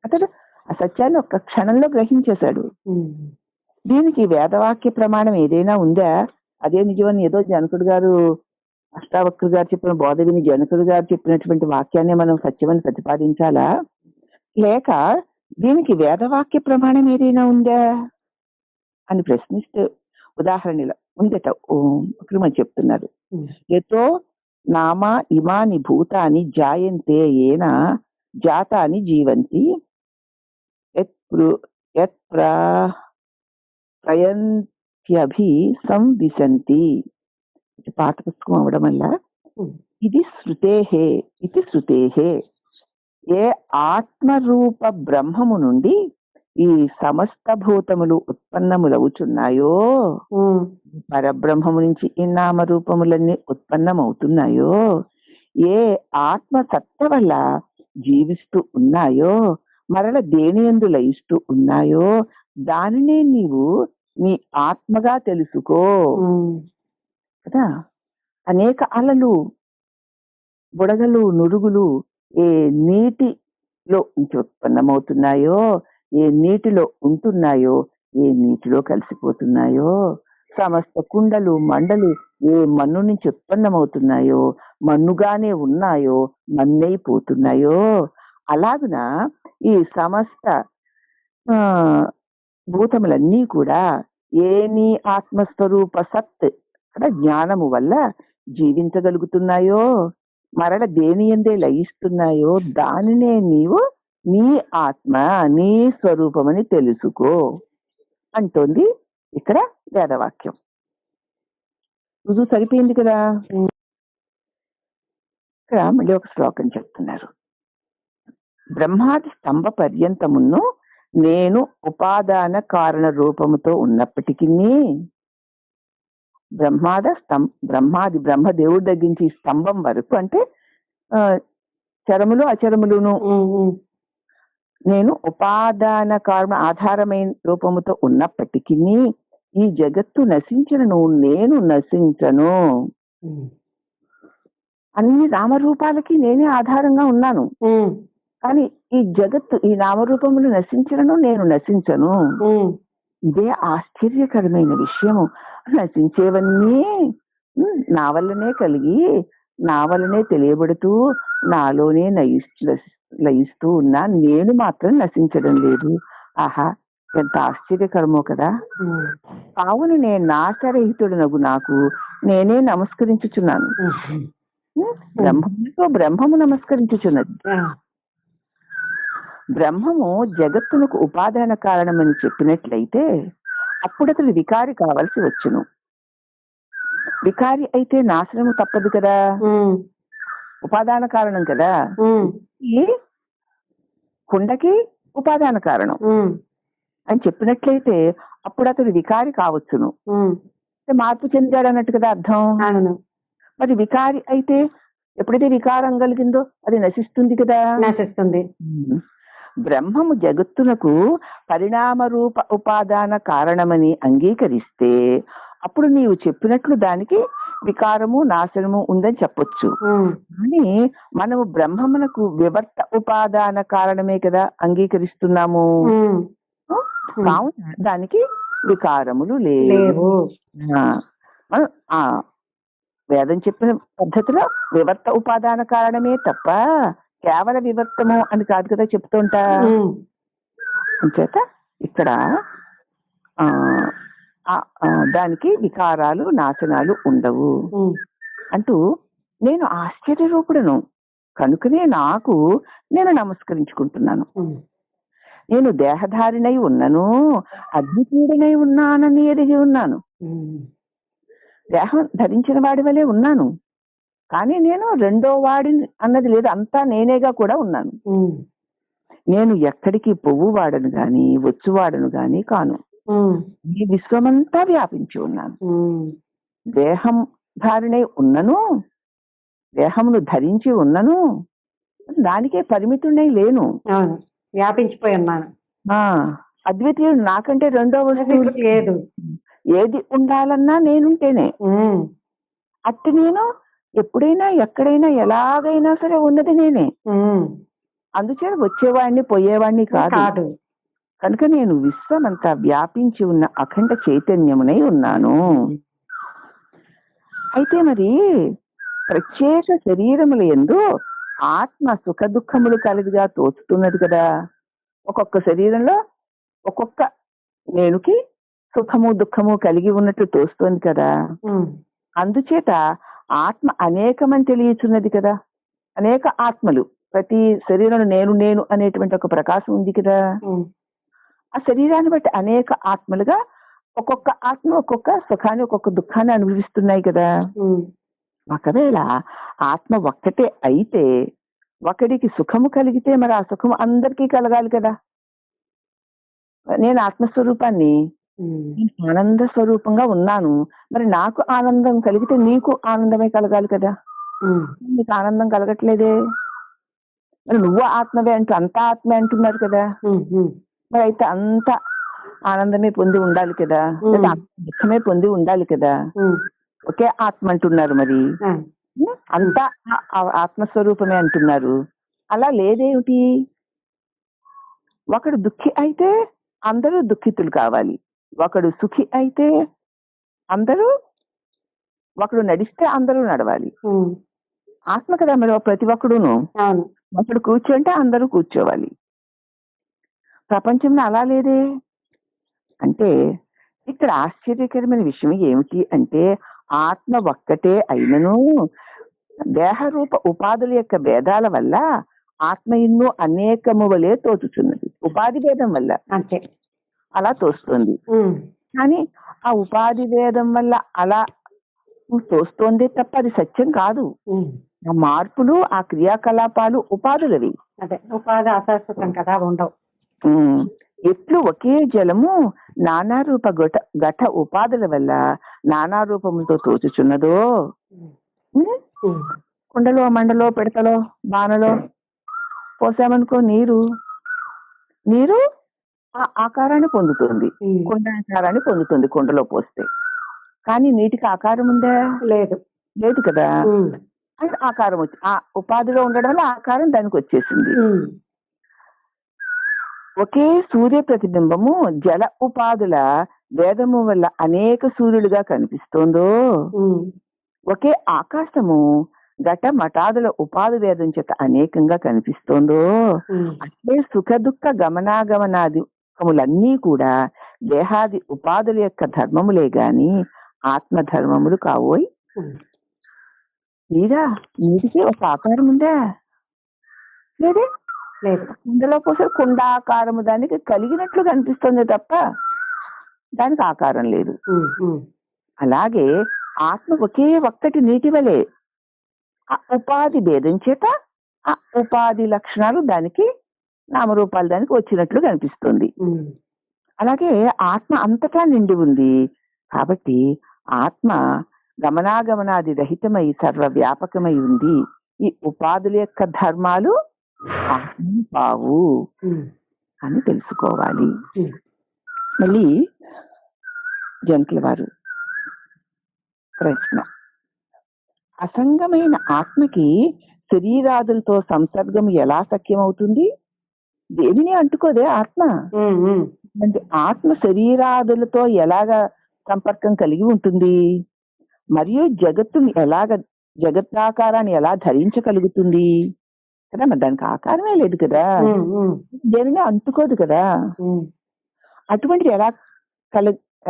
అతడు ఆ సత్యాన్ని ఒక్క క్షణంలో గ్రహించేశాడు. దీనికి వేదవాక్య ప్రమాణం ఏదైనా ఉందా? అదే నిజమని ఏదో జనకుడు గారు అష్టావక్రు గారు చెప్పిన బోధ విని జనకుడు గారు చెప్పినటువంటి వాక్యాన్ని మనం సత్యమని ప్రతిపాదించాలా, లేక దీనికి వేదవాక్య ప్రమాణం ఏదైనా ఉందా అని ప్రశ్నిస్తే ఉదాహరణలో ఉందట. ఒకరు మనం చెప్తున్నారు, ఎతో నామా ఇమాని భూతాని జాయంతే ఏన జాతాని జీవంతి ప్రయంత్యభి సంవిశంతి. పాత పుస్తకం అవడం వల్ల ఇది శృతేహే ఏ ఆత్మరూప బ్రహ్మము నుండి ఈ సమస్త భూతములు ఉత్పన్నములవుతున్నాయో, పరబ్రహ్మము నుంచి ఈ నామరూపములన్నీ ఉత్పన్నమవుతున్నాయో, ఏ ఆత్మ సత్త వల్ల జీవిస్తూ ఉన్నాయో, మరల దేనియందు లయిస్తూ ఉన్నాయో, దానినే నీవు నీ ఆత్మగా తెలుసుకో కదా. అనేక అలలు, బుడగలు, నురుగులు ఏ నీటిలో నుంచి ఉత్పన్నమవుతున్నాయో, ఏ నీటిలో ఉంటున్నాయో, ఏ నీటిలో కలిసిపోతున్నాయో, సమస్త కుండలు మండలు ఏ మన్ను నుంచి ఉత్పన్నమవుతున్నాయో, మన్నుగానే ఉన్నాయో, మన్నైపోతున్నాయో, అలాగున ఈ సమస్త భూతములన్నీ కూడా ఏ నీ ఆత్మస్వరూప సత్ జ్ఞానము వల్ల జీవించగలుగుతున్నాయో, మరల దేని యందే లయిస్తున్నాయో, దానినే నీవు నీ ఆత్మ, నీ స్వరూపమని తెలుసుకో అంటోంది ఇక్కడ వేదవాక్యం. రుజువు సరిపోయింది కదా. ఇక్కడ మళ్ళీ ఒక శ్లోకం చెప్తున్నారు. బ్రహ్మాది స్తంభ పర్యంతమును నేను ఉపాదాన కారణ రూపముతో ఉన్నప్పటికీ, బ్రహ్మదేవుడి దగ్గర నుంచి స్తంభం వరకు అంటే చరములు అచరములును నేను ఉపాదాన కారణ ఆధారమైన రూపముతో ఉన్నప్పటికీ ఈ జగత్తు నశించను, నేను నశించను. అన్ని నామరూపాలకి నేనే ఆధారంగా ఉన్నాను, కానీ ఈ జగత్తు ఈ నామరూపములు నశించను, నేను నశించను. ఇదే ఆశ్చర్యకరమైన విషయము. నశించేవన్నీ నా వల్లనే కలిగి, నా వల్లనే తెలియబడుతూ, నాలోనే లయిస్తూ ఉన్నా, నేను మాత్రం నశించడం లేదు. ఆహా, ఎంత ఆశ్చర్యకరమో కదా. కావున నేను నాశరహితుడనగు నాకు నేనే నమస్కరించుచున్నాను. బ్రహ్మము నమస్కరించుచున్నది. బ్రహ్మము జగత్తునకు ఉపాదాన కారణమని చెప్పినట్లయితే అప్పుడు అతను వికారి కావాల్సి వచ్చును. వికారి అయితే నాశనము తప్పదు కదా, ఉపాదాన కారణం కదా. ఈ కుండకి ఉపాదాన కారణం అని చెప్పినట్లయితే అప్పుడు అతడు వికారి కావచ్చును. మార్పు చెందాడు అన్నట్టు కదా అర్థం. మరి వికారి అయితే ఎప్పుడైతే వికారం కలిగిందో అది నశిస్తుంది కదా. నశిస్తుంది. బ్రహ్మము జగత్తునకు పరిణామ రూప ఉపాదాన కారణమని అంగీకరిస్తే అప్పుడు నీవు చెప్పినట్లు దానికి వికారము నాశనము ఉందని చెప్పొచ్చు. కానీ మనము బ్రహ్మమునకు వివర్త ఉపాదాన కారణమే కదా అంగీకరిస్తున్నాము. కావున దానికి వికారములు లేవు. మనం వేదం చెప్పిన పద్ధతిలో వివర్త ఉపాదాన కారణమే తప్ప కేవల వివర్తము అని కాదు కదా చెప్తుంటా. అంచేత ఇక్కడ దానికి వికారాలు నాశనాలు ఉండవు అంటూ నేను ఆశ్చర్య రూపుడను కనుకనే నేను నమస్కరించుకుంటున్నాను. నేను దేహధారినై ఉన్నను, అద్వితీయుడనై ఉన్నానని ఎరిగి ఉన్నాను. దేహం ధరించిన వాడి వలె ఉన్నాను, కానీ నేను రెండో వాడిని అన్నది లేదు, అంతా నేనేగా కూడా ఉన్నాను. నేను ఎక్కడికి పోవువాడను గాని వచ్చువాడను గాని కాను. ఈ విశ్వమంతా వ్యాపించి ఉన్నాను. దేహం ధారిణై ఉన్నను, దేహమును ధరించి ఉన్నను, దానికే పరిమితుడై లేను, వ్యాపించిపోయి ఉన్నాను. అద్వితీయుడు, నాకంటే రెండో వస్తువు లేదు. ఏది ఉండాలన్నా నేనుంటేనే. అట్టి నేను ఎప్పుడైనా ఎక్కడైనా ఎలాగైనా సరే ఉన్నది నేనే. అందుచేత వచ్చేవాడిని పోయేవాడిని కాదు. కనుక నేను విశ్వమంతా వ్యాపించి ఉన్న అఖండ చైతన్యమునై ఉన్నాను. అయితే మరి ప్రత్యేక శరీరముల యందు ఆత్మ సుఖ దుఃఖములు కలిగిగా తోచుతున్నది కదా. ఒక్కొక్క శరీరంలో ఒక్కొక్క నేనుకి సుఖము దుఃఖము కలిగి ఉన్నట్టు తోస్తుంది కదా. అందుచేత ఆత్మ అనేకమని తెలియచున్నది కదా. అనేక ఆత్మలు, ప్రతి శరీరంలో నేను అనేటువంటి ఒక ప్రకాశం ఉంది కదా. ఆ శరీరాన్ని బట్టి అనేక ఆత్మలుగా ఒక్కొక్క ఆత్మ ఒక్కొక్క సుఖాన్ని ఒక్కొక్క దుఃఖాన్ని అనుభవిస్తున్నాయి కదా. ఒకవేళ ఆత్మ ఒక్కటే అయితే ఒకడికి సుఖము కలిగితే మరి ఆ సుఖము అందరికీ కలగాలి కదా. నేను ఆత్మస్వరూపాన్ని, ఆనంద స్వరూపంగా ఉన్నాను, మరి నాకు ఆనందం కలిగితే నీకు ఆనందమే కలగాలి కదా. నీకు ఆనందం కలగట్లేదే, మరి నువ్వు ఆత్మవే అంతా ఆత్మే అంటున్నారు కదా. మరి అయితే అంత ఆనందమే పొంది ఉండాలి కదా, దుఃఖమే పొంది ఉండాలి కదా. ఒకే ఆత్మ అంటున్నారు, మరి అంతా ఆత్మస్వరూపమే అంటున్నారు. అలా లేదేమిటి? ఒకడు దుఃఖి అయితే అందరూ దుఃఖితులు కావాలి, ఒకడు సుఖి అయితే ఒకడు నడిస్తే అందరూ నడవాలి. ఆత్మ కదా మరి ప్రతి ఒక్కడును. ఒకడు కూర్చుంటే అందరూ కూర్చోవాలి. ప్రపంచంలో అలా లేదే. అంటే ఇక్కడ ఆశ్చర్యకరమైన విషయం ఏమిటి అంటే, ఆత్మ ఒక్కటే అయినను దేహరూప ఉపాధుల యొక్క భేదాల వల్ల ఆత్మ ఎన్నో అనేకము వలె తోచుచున్నది. ఉపాధి భేదం వల్ల అంటే అలా తోస్తుంది. కానీ ఆ ఉపాధి భేదం వల్ల అలా తోస్తోందే తప్ప అది సత్యం కాదు. ఆ మార్పులు, ఆ క్రియాకలాపాలు ఉపాధులవి. అదే ఉపాధి అశాశ్వతం కదా, ఉండవు. ఎట్లు ఒకే జలము నానా రూప ఘట ఉపాధుల వల్ల నానా రూపములతో తోచుచున్నదో, కుండలో మండలో పిడతలో బాణలో పోసామనుకో నీరు ఆ ఆకారాన్ని పొందుతుంది, కుండ ఆకారాన్ని పొందుతుంది కుండలో పోస్తే. కానీ నీటికి ఆకారం ఉందా? లేదు కదా. ఆకారం వచ్చి ఆ ఉపాధిలో ఉండడం వల్ల ఆకారం దానికి వచ్చేసింది. ఒకే సూర్య ప్రతిబింబము జల ఉపాధుల భేదము వల్ల అనేక సూర్యులుగా కనిపిస్తోందో, ఒకే ఆకాశము ఘట మఠాదుల ఉపాధి భేదం చేత అనేకంగా కనిపిస్తోందో, అట్లే సుఖ దుఃఖ గమనాగమనాదిములన్నీ కూడా దేహాది ఉపాధుల యొక్క ధర్మములే గాని ఆత్మధర్మములు కావోయ్. నీటికి ఒక ఆకారం ఉందా? లేదు. కుండలో పోసే కుండాకారము దానికి కలిగినట్లు కనిపిస్తుంది తప్ప దానికి ఆకారం లేదు. అలాగే ఆత్మ ఒకే ఒక్కటి నీటి వలె, ఆ ఉపాధి భేదం చేత ఆ ఉపాధి లక్షణాలు దానికి, నామరూపాలు దానికి వచ్చినట్లు కనిపిస్తుంది. అలాగే ఆత్మ అంతటా నిండి ఉంది కాబట్టి ఆత్మ గమనాగమనాది రహితమై సర్వవ్యాపకమై ఉంది. ఈ ఉపాధుల యొక్క ధర్మాలు ఆత్మ కావు అని తెలుసుకోవాలి. మళ్ళీ జంట్ల వారు ప్రశ్న. అసంగమైన ఆత్మకి శరీరాదులతో సంసర్గం ఎలా సఖ్యమవుతుంది? దేనిని అంటుకోదే ఆత్మ. అంటే ఆత్మ శరీరాదులతో ఎలాగా సంపర్కం కలిగి ఉంటుంది? మరియు జగత్తుని జగత్తాకారాన్ని ఎలా ధరించగలుగుతుంది కదా? మరి దానికి ఆకారమే లేదు కదా, దేనిని అంటుకోదు కదా. అటువంటిది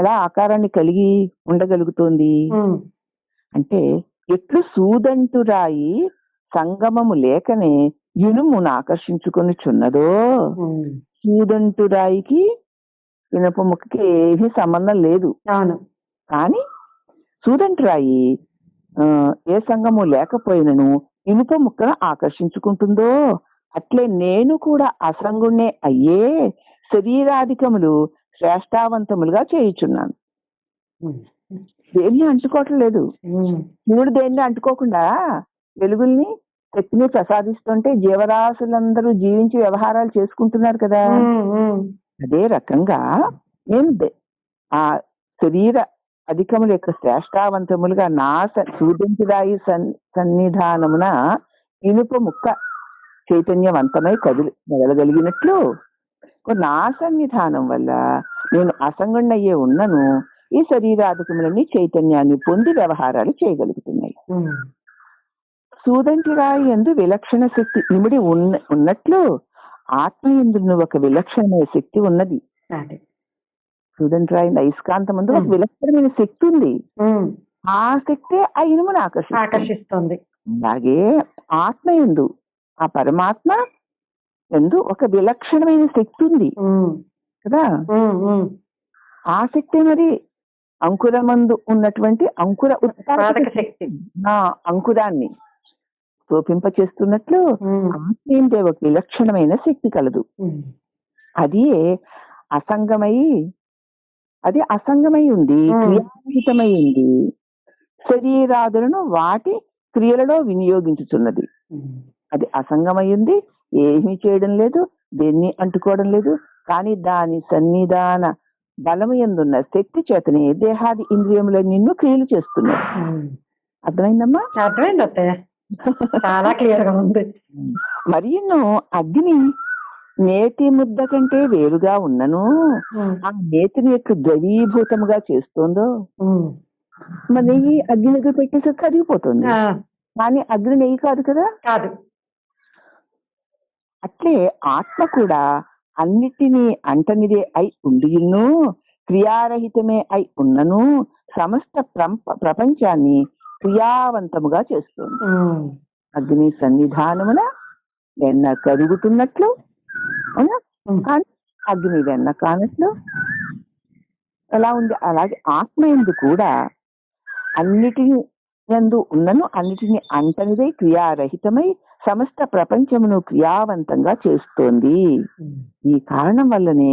ఎలా ఆకారాన్ని కలిగి ఉండగలుగుతుంది అంటే, ఎట్లు సూదంటురాయి సంగమము లేకనే ఇనుమును ఆకర్షించుకొనిచున్నదో. సూదంటురాయికి ఇనుప ముక్కకి ఏమీ సంబంధం లేదు. కానీ సూదంటురాయి ఏ సంగము లేకపోయినను ఇనుప ముక్కను ఆకర్షించుకుంటుందో, అట్లే నేను కూడా అసంగుణ్ణే అయ్యే శరీరాధికములు శ్రేష్టావంతములుగా చేయుచున్నాను. దేన్ని అంటుకోవటం లేదు. శివుడు దేన్ని అంటుకోకుండా వెలుగుల్ని శక్తిని ప్రసాదిస్తుంటే జీవరాశులందరూ జీవించి వ్యవహారాలు చేసుకుంటున్నారు కదా. అదే రకంగా నేను ఆ శరీర అధికముల యొక్క శ్రేష్టావంతములుగా నా సూదించురాయి సన్నిధానమున ఇనుప ముక్క చైతన్యవంతమై మెదలగలిగినట్లు నా సన్నిధానం వల్ల నేను అసంగుణ్ణయ్యే ఉన్నను ఈ శరీరాధికములన్నీ చైతన్యాన్ని పొంది వ్యవహారాలు చేయగలుగుతున్నాయి. సూదంటి రాయి యందు విలక్షణ శక్తి ఇమిడి ఉన్నట్లు ఆత్మ యందు ఒక విలక్షణమైన శక్తి ఉన్నది. సూదంటి రాయి అయస్కాంతం ముందు ఒక విలక్షణమైన శక్తి ఉంది. ఆ శక్తి ఆ ఇనుమును ఆకర్షిస్తుంది. అలాగే ఆత్మ యందు, ఆ పరమాత్మ యందు ఒక విలక్షణమైన శక్తి ఉంది కదా. ఆ శక్తి మరి అంకురమందు ఉన్నటువంటి అంకుర ఉత్పాదక శక్తి, అంకురాన్ని చూపింపచేస్తున్నట్లు ఆత్మీయంటే ఒక విలక్షణమైన శక్తి కలదు. అది అసంగమై ఉంది, క్రియారహితమై ఉంది, శరీరాదులను వాటి క్రియలలో వినియోగించుతున్నది. అది అసంగమై ఉంది, ఏమీ చేయడం లేదు, దేన్ని అంటుకోవడం లేదు. కానీ దాని సన్నిధాన బలము యందున్న శక్తి చేతనే దేహాది ఇంద్రియముల నిన్ను క్రియలు చేస్తున్నాయి. అర్థమైందమ్మా? అర్థమైంది అత్తయ్య, చాలా క్లియర్ గా ఉంది. మరియు అగ్ని నేతి ముద్ద కంటే వేరుగా ఉన్నను ఆ నేతిని ఎట్లు ద్రవీభూతముగా చేస్తుందో, మరి నెయ్యి అగ్ని దగ్గర పెట్టేసి కరిగిపోతుంది, కానీ అగ్ని నెయ్యి కాదు కదా. కాదు. అట్లే ఆత్మ కూడా అన్నిటినీ అంటనిదే అయి ఉండియును క్రియారహితమే అయి ఉన్నను సమస్త ప్రపంచాన్ని క్రియావంతముగా చేస్తుంది. అగ్ని సన్నిధానమున వెన్న కరుగుతున్నట్లు, కానీ అగ్ని వెన్న కానట్లు ఎలా ఉంది. అలాగే ఆత్మ యందు కూడా అన్నిటి యందు ఉన్నను అన్నిటిని అంటనిదే క్రియారహితమై సమస్త ప్రపంచమును క్రియావంతంగా చేస్తోంది. ఈ కారణం వల్లనే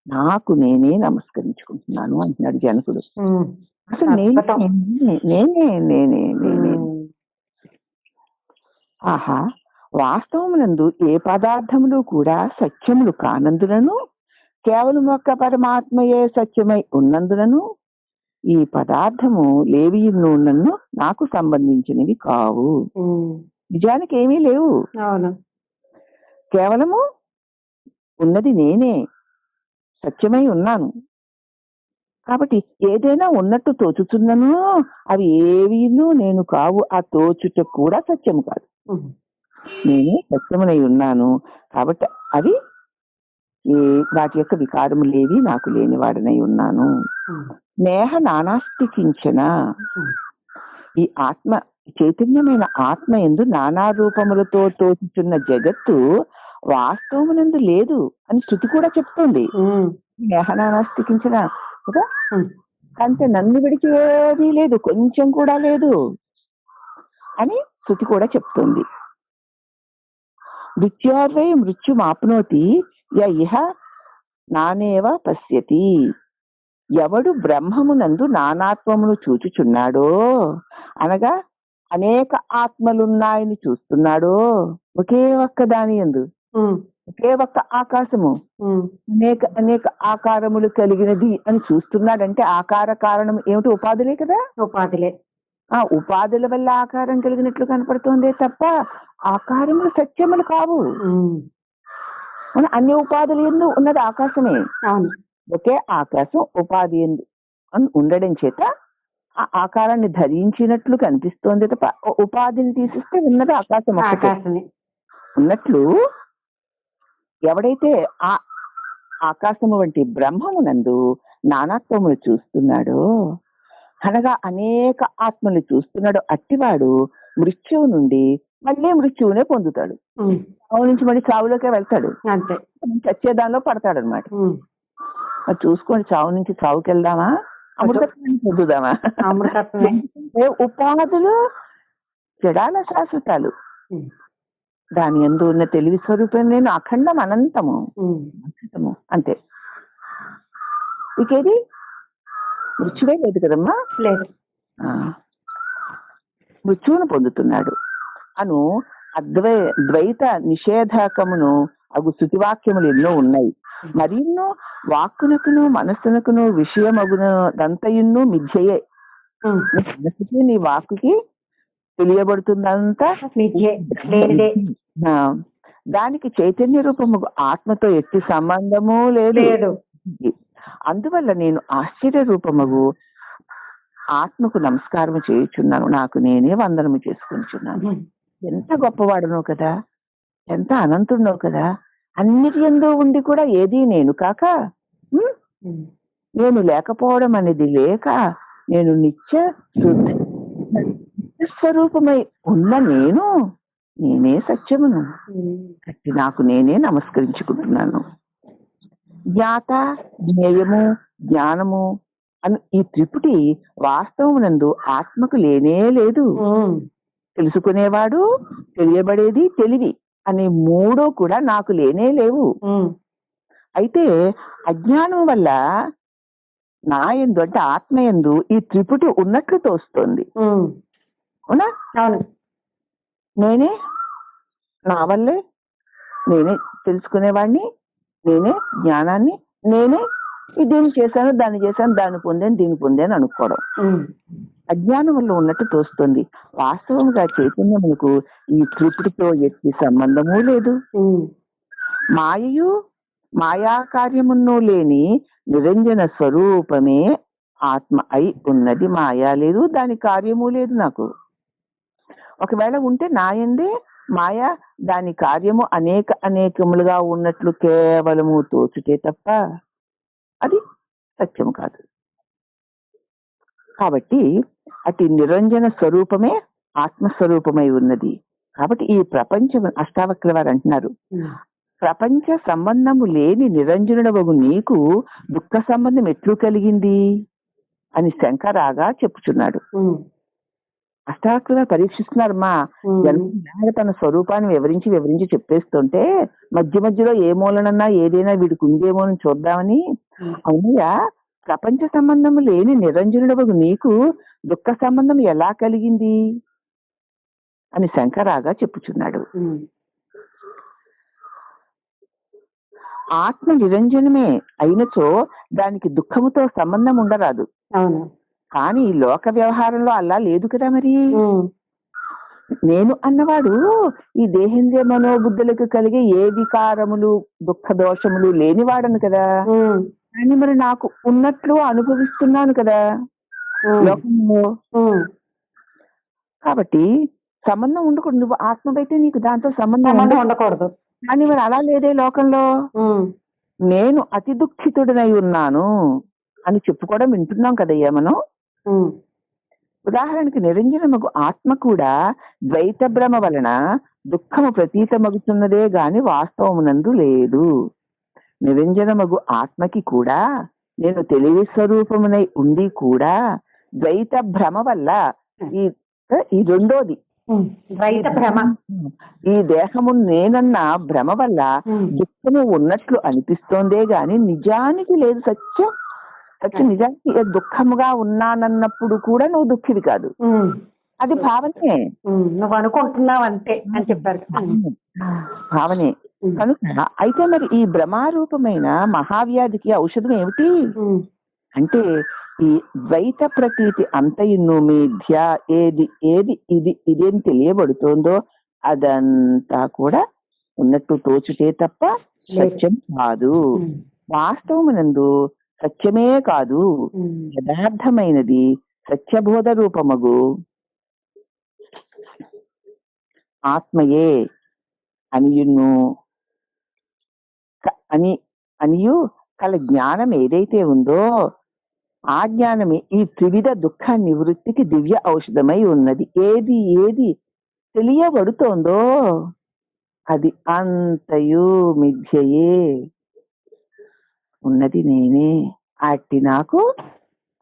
నాకు నేనే నమస్కరించుకుంటున్నాను అంటున్నాడు జనకుడు. అసలు నేనే. ఆహా, వాస్తవమునందు ఏ పదార్థములు కూడా సత్యములు కానందునను కేవలం ఒక్క పరమాత్మయే సత్యమై ఉన్నందునను ఈ పదార్థము లేవియును నన్ను నాకు సంబంధించినవి కావు. నిజానికి ఏమీ లేవు, కేవలము ఉన్నది నేనే, సత్యమై ఉన్నాను. కాబట్టి ఏదైనా ఉన్నట్టు తోచుతున్నను అవి ఏవీను నేను కావు. ఆ తోచుట కూడా సత్యము కాదు. నేనే సత్యమునై ఉన్నాను. కాబట్టి అవి వాటి యొక్క వికారము లేవి, నాకు లేనివాడనై ఉన్నాను. నేహ నానాస్తికించిన ఈ ఆత్మ చైతన్యమైన ఆత్మ యందు నానా రూపములతో తోచుతున్న జగత్తు వాస్తవమునందు లేదు అని శృతి కూడా చెప్తుంది. నేహ నానాస్తికించిన కదా, అంటే నన్ను విడిచి ఏదీ లేదు, కొంచెం కూడా లేదు అని శృతి కూడా చెప్తుంది. మృత్యోర్వై మృత్యుమాప్నోతి ఇహ నానేవ పశ్యతి. ఎవడు బ్రహ్మమునందు నానాత్వమును చూచుచున్నాడో, అనగా అనేక ఆత్మలున్నాయని చూస్తున్నాడో, ఒకే ఒక్క దాని యందు ఒకే ఒక్క ఆకాశము అనేక ఆకారములు కలిగినది అని చూస్తున్నాడంటే ఆకార కారణం ఏమిటి? ఉపాధులే కదా. ఉపాధులే. ఆ ఉపాధుల వల్ల ఆకారం కలిగినట్లు కనపడుతోందే తప్ప ఆకారములు సత్యములు కావు. మన అన్ని ఉపాధులు ఎందు ఉన్నది ఆకాశమే. అవును. ఒకే ఆకాశం ఉపాధి ఎందు ఉండడం చేత ఆ ఆకారాన్ని ధరించినట్లు కనిపిస్తోంది తప్ప ఉపాధిని తీసిస్తే ఉన్నది ఆకాశం ఒక్కటే. ఆకాశమే. ఉన్నట్లు ఎవడైతే ఆ ఆకాశము వంటి బ్రహ్మమునందు నానాత్వములు చూస్తున్నాడో, అనగా అనేక ఆత్మలు చూస్తున్నాడు, అట్టివాడు మృత్యువు నుండి మళ్ళీ మృత్యువునే పొందుతాడు. చావు నుంచి మళ్ళీ చావులోకే వెళ్తాడు, అంతే. చచ్చేదానిలో పడతాడు అనమాట. మరి చూసుకోండి, చావు నుంచి చావుకి వెళ్దామా, అమృతత్వాన్ని పొందుదామా? అమృతత్వమే. ఉపాధులు జడాల శాశ్వతాలు, దాని యందు ఉన్న తెలివి స్వరూపం నేను అఖండం అనంతము అనంతము అంతే. ఇకేది మృత్యువే లేదు కదమ్మా. లేదు. మృత్యువును పొందుతున్నాడు అను ద్వైత నిషేధకమును అగు స్థుతివాక్యములు ఎన్నో ఉన్నాయి. మరెన్నో వాక్కునకును మనస్సునకును విషయమగునదంతయును మిథ్యయే. మనసుకి నీ వాక్కుకి తెలియబడుతుందంతా దానికి చైతన్య రూపము ఆత్మతో ఎట్టి సంబంధము లేదు. అందువల్ల నేను ఆశ్చర్య రూపముగు ఆత్మకు నమస్కారం చేయుచున్నాను, నాకు నేనే వందనము చేసుకుంటున్నాను. ఎంత గొప్పవాడునో కదా, ఎంత అనంతుడునో కదా. అన్నిటి యందు ఉండి కూడా ఏది నేను కాక, నేను లేకపోవడం అనేది లేక, నేను నిత్య స్వరూపమై ఉన్న నేనే సత్యమును కట్టి నాకు నేనే నమస్కరించుకుంటున్నాను. జ్ఞాత, జ్ఞేయము, జ్ఞానము అను ఈ త్రిపుటి వాస్తవమునందు ఆత్మకు లేనే లేదు. తెలుసుకునేవాడు, తెలియబడేది, తెలివి అనే మూడో కూడా నాకు లేనే లేవు. అయితే అజ్ఞానం వల్ల నా యందు అంటే ఆత్మ యందు ఈ త్రిపుటి ఉన్నట్లు తోస్తుంది. అవునా? నేనే, నా వల్లే నేనే తెలుసుకునేవాడిని, నేనే జ్ఞానాన్ని, నేనే దీన్ని చేశాను, దాన్ని చేశాను, దాన్ని పొందాను, దీన్ని పొందాను అనుకోవడం అజ్ఞానం వల్ల ఉన్నట్టు తోస్తుంది. వాస్తవంగా చైతన్యమునకు ఈ త్రిపుటితో ఎట్టి సంబంధము లేదు. మాయయు మాయా కార్యమును లేని నిరంజన స్వరూపమే ఆత్మ అయి ఉన్నది. మాయా లేదు, దాని కార్యము లేదు నాకు. ఒకవేళ ఉంటే నాయందే మాయా దాని కార్యము అనేకములుగా ఉన్నట్లు కేవలము తోచుటే తప్ప అది సత్యము కాదు. కాబట్టి అతి నిరంజన స్వరూపమే ఆత్మస్వరూపమై ఉన్నది. కాబట్టి ఈ ప్రపంచం, అష్టావక్ర వారు అంటున్నారు, ప్రపంచ సంబంధము లేని నిరంజనుడవగు నీకు దుఃఖ సంబంధం ఎట్లు కలిగింది అని శంకరాగా చెప్పుచున్నాడు. అష్టావక్ర పరీక్షిస్తున్నారమ్మా. తన స్వరూపాన్ని వివరించి చెప్పేస్తుంటే మధ్య మధ్యలో ఏ మూలనన్నా ఏదైనా వీడికి ఉందేమో అని చూద్దామని, అవునయ్యా ప్రపంచ సంబంధము లేని నిరంజనుడవగు నీకు దుఃఖ సంబంధం ఎలా కలిగింది అని శంకరాగా చెప్పుచున్నాడు. ఆత్మ నిరంజనమే అయినచో దానికి దుఃఖముతో సంబంధం ఉండరాదు. కానీ లోక వ్యవహారంలో అలా లేదు కదా. మరి నేను అన్నవాడు ఈ దేహేంద్రియ మనోబుద్ధులకు కలిగే ఏ వికారములు దుఃఖ దోషములు లేనివాడను కదా. కానీ మరి నాకు ఉన్నట్లు అనుభవిస్తున్నాను కదా లోకంలో. కాబట్టి సంబంధం ఉండకూడదు. నువ్వు ఆత్మకైతే నీకు దాంతో సంబంధం ఉండకూడదు. కానీ మరి అలా లేదే లోకంలో. నేను అతి దుఃఖితుడినై ఉన్నాను అని చెప్పుకోవడం వింటున్నాం కదయ్యా మనం. ఉదాహరణకి నిరంజనమగు ఆత్మ కూడా ద్వైత భ్రమ వలన దుఃఖము ప్రతీతమగుతున్నదే గాని వాస్తవమునందు లేదు. నిరంజనమగు ఆత్మకి కూడా నేను తెలివి స్వరూపమునై ఉండి కూడా ద్వైత భ్రమ వల్ల ఈ రెండోది ద్వైత భ్రమ, ఈ దేహము నేనన్న భ్రమ వల్ల దుఃఖము ఉన్నట్లు అనిపిస్తోందే గాని నిజానికి లేదు. సత్యం నిజానికి దుఃఖముగా ఉన్నానన్నప్పుడు కూడా నువ్వు దుఃఖివి కాదు, అది భావనే. నువ్వు అనుకుంటున్నావు అంతే అని చెప్పారు. భావనే కనుక అయితే మరి ఈ భ్రమారూపమైన మహావ్యాధికి ఔషధం ఏమిటి అంటే ఈ ద్వైత ప్రతీతి అంతయును మిథ్య, ఏది ఏది ఇది ఇదేం తెలియబడుతోందో అదంతా కూడా ఉన్నట్టు తోచుటే తప్ప సత్యం కాదు. వాస్తవమునందు సత్యమే కాదు, యథార్థమైనది సత్యబోధ రూపమగు ఆత్మయే అనియును అనియు కల జ్ఞానం ఏదైతే ఉందో ఆ జ్ఞానమే ఈ త్రివిధ దుఃఖ నివృత్తికి దివ్య ఔషధమై ఉన్నది. ఏది ఏది తెలియబడుతోందో అది అంతయు మిథ్యయే, ఉన్నది నేనే. అట్టి నాకు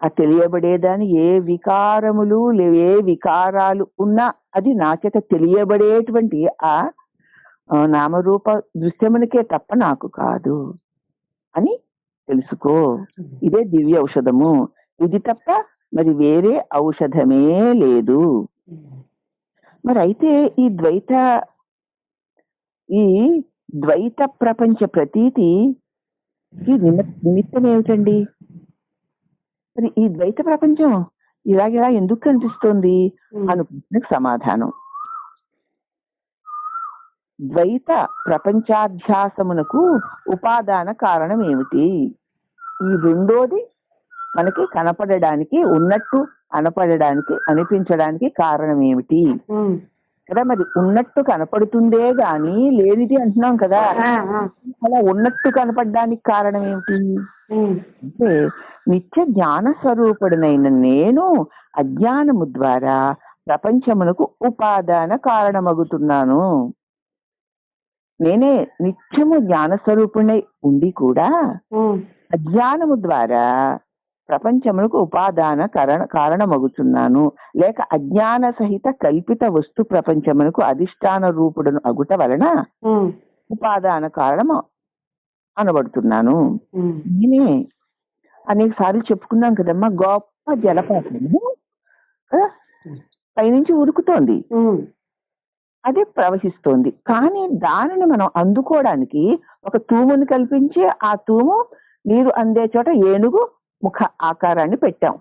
ఆ తెలియబడేదాని ఏ వికారములు ఏ వికారాలు ఉన్నా అది నాచేత తెలియబడేటువంటి ఆ నామరూప దృశ్యమునికే తప్ప నాకు కాదు అని తెలుసుకో. ఇదే దివ్య ఔషధము. ఇది తప్ప మరి వేరే ఔషధమే లేదు. మరి అయితే ఈ ద్వైత ప్రపంచ ప్రతీతి ఈ నిమిత్తం ఏమిటండి? మరి ఈ ద్వైత ప్రపంచం ఇలాగెలా ఎందుకు కనిపిస్తోంది అనుకుంటున్న సమాధానం, ద్వైత ప్రపంచాధ్యాసమునకు ఉపాదాన కారణం ఏమిటి? ఈ రెండోది మనకి కనపడడానికి, ఉన్నట్టు కనపడడానికి, అనిపించడానికి కారణం ఏమిటి కదా? మరి ఉన్నట్టు కనపడుతుందే గాని లేనిది అంటున్నాం కదా. అలా ఉన్నట్టు కనపడడానికి కారణం ఏమిటి అంటే నిత్య జ్ఞాన స్వరూపుడనైన నేను అజ్ఞానము ద్వారా ప్రపంచమునకు ఉపాదాన కారణమగుతున్నాను. నేనే నిత్యము జ్ఞాన స్వరూపుణ్ణి ఉండి కూడా అజ్ఞానము ద్వారా ప్రపంచమునకు ఉపాదాన కారణమగుతున్నాను. లేక అజ్ఞాన సహిత కల్పిత వస్తు ప్రపంచమునకు అధిష్టాన రూపుడను అగుట వలన ఉపాదాన కారణం అనబడుతున్నాను. నేనే అనేక సార్లు చెప్పుకున్నాం కదమ్మా, గొప్ప జలపాతము పైనుంచి ఉరుకుతోంది, అదే ప్రవహిస్తోంది. కానీ దానిని మనం అందుకోవడానికి ఒక తూముని కల్పించి ఆ తూము నీరు అందే చోట ఏనుగు ముఖ ఆకారాన్ని పెట్టాం.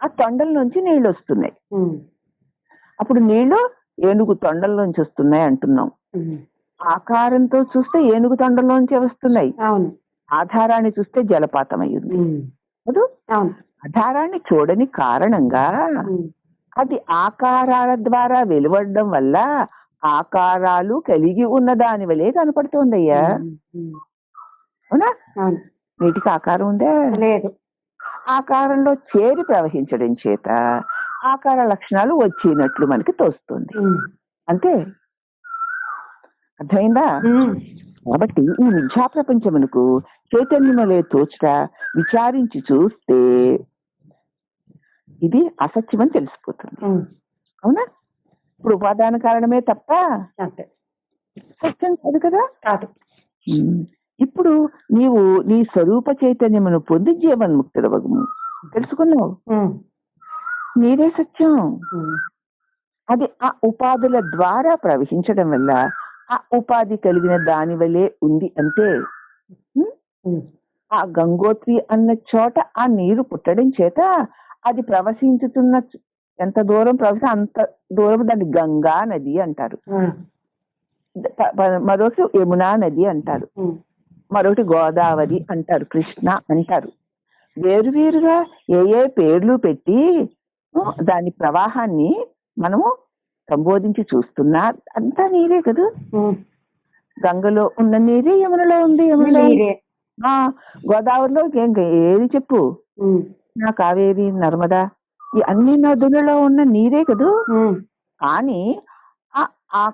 ఆ తొండల నుంచి నీళ్లు వస్తున్నాయి. అప్పుడు నీళ్లు ఏనుగు తొండల నుంచి వస్తున్నాయి అంటున్నాం. ఆకారంతో చూస్తే ఏనుగు తొండల్లోంచి వస్తున్నాయి, ఆధారాన్ని చూస్తే జలపాతం అయ్యింది. ఆధారాన్ని చూడని కారణంగా అది ఆకారాల ద్వారా వెలువడడం వల్ల ఆకారాలు కలిగి ఉన్న దాని వలే కనపడుతోందయ్యా. అవునా? నీటికి ఆకారం ఉందే లేదు. ఆకారంలో చేరి ప్రవహించడం చేత ఆకార లక్షణాలు వచ్చినట్లు మనకి తోస్తుంది. అంతే, అర్థమైందా? కాబట్టి ఈ మిథ్యా ప్రపంచమునకు చైతన్యములే తోచుట విచారించి చూస్తే ఇది అసత్యమని తెలిసిపోతుంది. అవునా? ఇప్పుడు ఉపాదాన కారణమే తప్ప సత్యం కాదు కదా. ఇప్పుడు నీవు నీ స్వరూప చైతన్యమును పొంది జీవన్ముక్తుడవగుము తెలుసుకున్నావు. నీరే సత్యం. అది ఆ ఉపాధుల ద్వారా ప్రవహించడం వల్ల ఆ ఉపాధి కలిగిన దాని వల్లే ఉంది అంతే. ఆ గంగోత్రి అన్న చోట ఆ నీరు పుట్టడం చేత అది ప్రవహించుతున్న ఎంత దూరం ప్రవహిస్తే అంత దూరం దాన్ని గంగా నది అంటారు, మరొకటి యమునా నది అంటారు, మరొకటి గోదావరి అంటారు, కృష్ణ అంటారు. వేరువేరుగా ఏ ఏ పేర్లు పెట్టి దాని ప్రవాహాన్ని మనము సంబోధించి చూస్తున్నా అంతా నీరే కదా. గంగలో ఉన్న నీరే యమునలో ఉంది, యమునలో గోదావరిలో ఏది చెప్పు, నా కావేరి నర్మదా ఈ అన్ని నదులలో ఉన్న నీరే కదూ. కానీ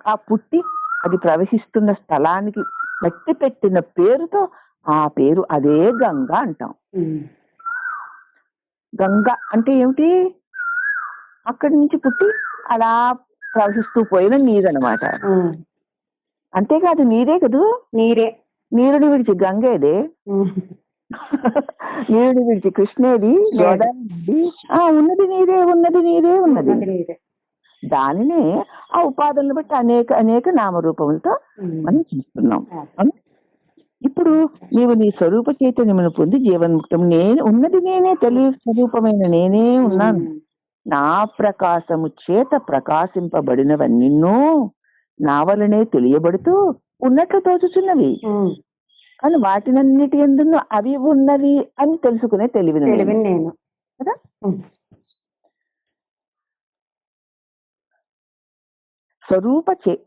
ఆ పుట్టి అది ప్రవహిస్తున్న స్థలానికి బట్టి పెట్టిన పేరుతో ఆ పేరు అదే గంగా అంటాం. గంగా అంటే ఏమిటి? అక్కడి నుంచి పుట్టి అలా ప్రవహిస్తూ పోయిన నీరు అనమాట. అంతేకాదు నీరే కదూ. నీరుని విడిచి గంగేదే, నీరుని విడిచి కృష్ణేది, గోదావరి ఉన్నది నీరే, ఉన్నది. దానినే ఆ ఉపాధులను బట్టి అనేక నామరూపములతో మనం చూస్తున్నాం. ఇప్పుడు నీవు నీ స్వరూప చైతన్యమును పొంది జీవన్ముక్తం నేను ఉన్నది నేనే తెలియ స్వరూపమైన నేనే ఉన్నాను. నా ప్రకాశము చేత ప్రకాశింపబడినవన్నెన్నో నా వలనే తెలియబడుతూ ఉన్నట్లు తోచుచున్నవి. కానీ వాటినన్నిటి ఎందును అవి ఉన్నవి అని తెలుసుకునే తెలివిని నేను కదా.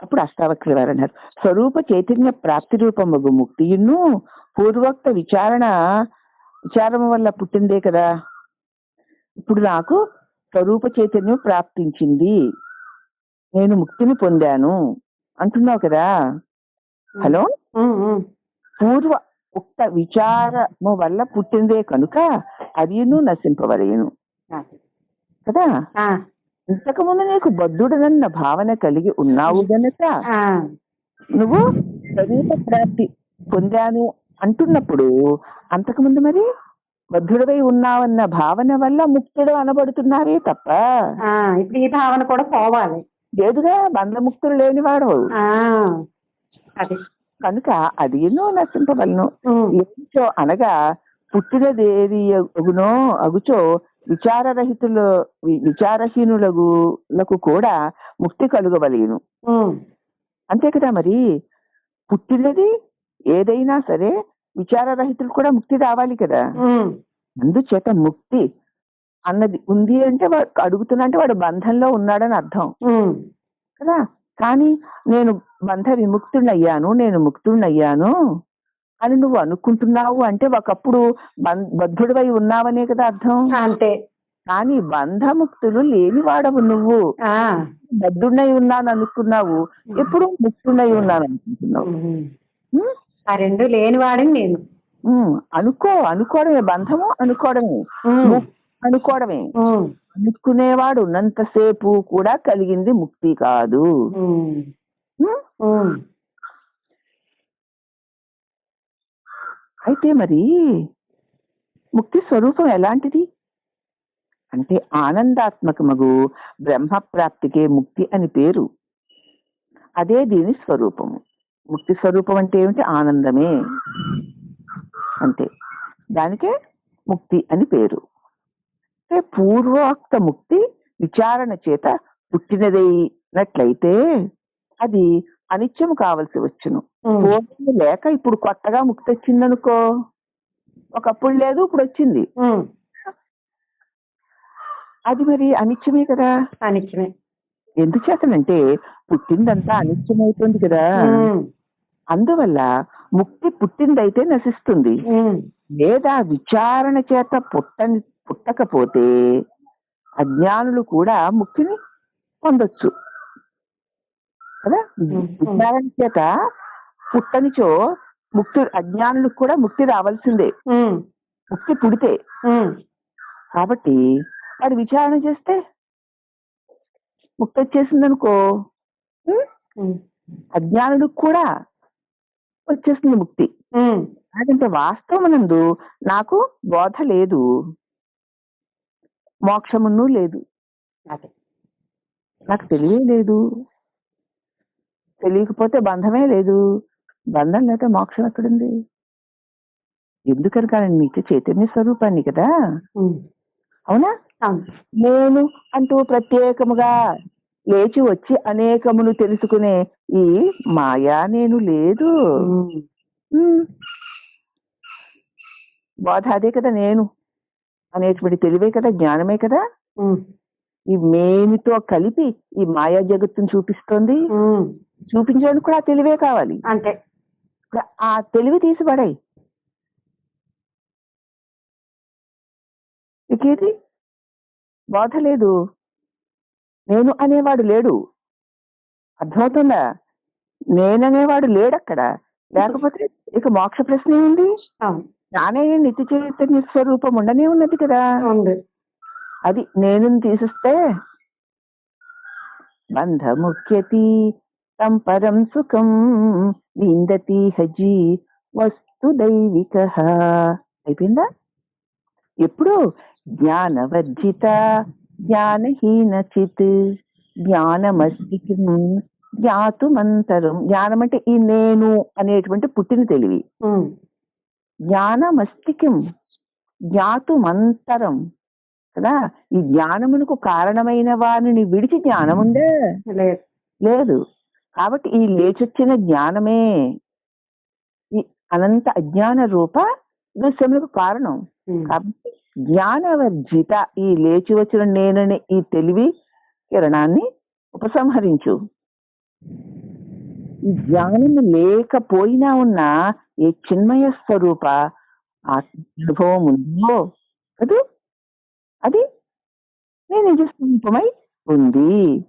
అప్పుడు అష్టావక్ర వారు అన్నారు, స్వరూప చైతన్య ప్రాప్తి రూపముగు ముక్తియును పూర్వోక్త విచారము వల్ల పుట్టిందే కదా. ఇప్పుడు నాకు స్వరూప చైతన్యం ప్రాప్తించింది, నేను ముక్తిని పొందాను అంటున్నావు కదా. హలో, పూర్వ ఉక్త విచారము వల్ల పుట్టిందే కనుక అదిను నశింపవలయను కదా. ఇంతకు ముందు నీకు బద్ధుడనన్న భావన కలిగి ఉన్నావు గనక నువ్వు స్వరూప ప్రాప్తి పొందాను అంటున్నప్పుడు అంతకుముందు మరి బద్ధుడవై ఉన్నావన్న భావన వల్ల ముక్తుడు అనబడుతున్నావే తప్ప ఇప్పుడు ఈ భావన కూడా పోవాలి. లేదుగా, బంధముక్తులు లేనివాడు కనుక అది ఎన్నో నశింపవలను. ఏమిచో అనగా పుట్టినదేది అగునో అగుచో విచారహీనులకు కూడా ముక్తి కలుగవలేను. అంతే కదా. మరి పుట్టినది ఏదైనా సరే విచారరహితులు కూడా ముక్తి రావాలి కదా. అందుచేత ముక్తి అన్నది ఉంది అంటే వాడు అడుగుతున్నా అంటే వాడు బంధంలో ఉన్నాడని అర్థం కదా. కానీ నేను బంధ విముక్తుడయ్యాను, నేను ముక్తుడయ్యాను అని నువ్వు అనుకుంటున్నావు అంటే ఒకప్పుడు బద్ధుడివై ఉన్నావనే కదా అర్థం. అంతే. కానీ బంధముక్తులు లేని వాడవు నువ్వు. బద్ధుడై ఉన్నాను అనుకున్నావు, ఎప్పుడు ముక్తుడై ఉన్నాను అనుకుంటున్నావు. ఆ రెండు లేని వాడని నేను అనుకోవడమే బంధము, అనుకోవడమే. అనుకునేవాడు ఉన్నంతసేపు కూడా కలిగింది ముక్తి కాదు. అయితే మరి ముక్తి స్వరూపం ఎలాంటిది అంటే ఆనందాత్మకమగు బ్రహ్మప్రాప్తికే ముక్తి అని పేరు. అదే దీని స్వరూపము. ముక్తి స్వరూపం అంటే ఏమిటి? ఆనందమే, అంతే. దానికే ముక్తి అని పేరు. పూర్వోక్త ముక్తి విచారణ చేత పుట్టినదైనట్లయితే అది అనిత్యము కావలసి వచ్చును. లేక ఇప్పుడు కొత్తగా ముక్తి వచ్చిందనుకో, ఒకప్పుడు లేదు ఇప్పుడు వచ్చింది, అది మరి అనిత్యమే కదా. అనిత్యమే. ఎందుచేతనంటే పుట్టిందంతా అనిత్యమవుతుంది కదా. అందువల్ల ముక్తి పుట్టిందైతే నశిస్తుంది, లేదా విచారణ చేత పుట్టకపోతే అజ్ఞానులు కూడా ముక్తిని పొందొచ్చు కదా. విచారణ చేత పుట్టనిచో అజ్ఞానులకు కూడా ముక్తి రావాల్సిందే, ముక్తి పుడితే. కాబట్టి వాడు విచారణ చేస్తే ముక్తి వచ్చేసిందనుకో, అజ్ఞానులకు కూడా వచ్చేస్తుంది ముక్తి. అదంటే వాస్తవమునందు నాకు బోధ లేదు, మోక్షమును లేదు, నాకు తెలియే లేదు. తెలియకపోతే బంధమే లేదు, బంధం లేకపోతే మోక్షం ఎక్కడుంది? ఎందుకని కానీ నీకు చైతన్య స్వరూపాన్ని కదా. అవునా? నేను అంటూ ప్రత్యేకముగా లేచి వచ్చి అనేకమును తెలుసుకునే ఈ మాయా నేను లేదు. బోధ అదే కదా, నేను అనేటువంటి తెలివే కదా, జ్ఞానమే కదా. ఈ మేమితో కలిపి ఈ మాయా జగత్తును చూపిస్తోంది. చూపించడానికి కూడా ఆ తెలివే కావాలి. అంతే. ఆ తెలివి తీసిపడాయి. ఇకేది బోధ లేదు, నేను అనేవాడు లేడు. అర్థమవుతుందా? నేననేవాడు లేడక్కడ. లేకపోతే ఇక మోక్ష ప్రశ్న ఉంది. నానే నిత్య చైతన్య స్వరూపం ఉండనే ఉన్నది కదా. అది నేను తీసిస్తే బంధముఖ్యతి సంపరం సుఖం విందతి హజీ వస్తు దైవిక. అయిపోయిందా? ఎప్పుడు జ్ఞానవర్జిత జ్ఞానహీన చిత్ జ్ఞానమస్తి జ్ఞాతుమంతరం. జ్ఞానం అంటే ఈ నేను అనేటువంటి పుట్టిన తెలివి. జ్ఞానమస్తికిం జ్ఞాతుమంతరం కదా. ఈ జ్ఞానమునకు కారణమైన వారిని విడిచి జ్ఞానముందే లేదు. లేదు. కాబట్టి ఈ లేచొచ్చిన జ్ఞానమే ఈ అనంత అజ్ఞాన రూప దృశ్యములకు కారణం. కాబట్టి జ్ఞానవర్జిత ఈ లేచి వచ్చిన నేనని ఈ తెలివి కిరణాన్ని ఉపసంహరించు. ఈ జ్ఞానము లేకపోయినా ఉన్న ఏ చిన్మయ స్వరూప అనుభవం ఉందో కదూ అది నీ నిజ స్వరూపమై ఉంది.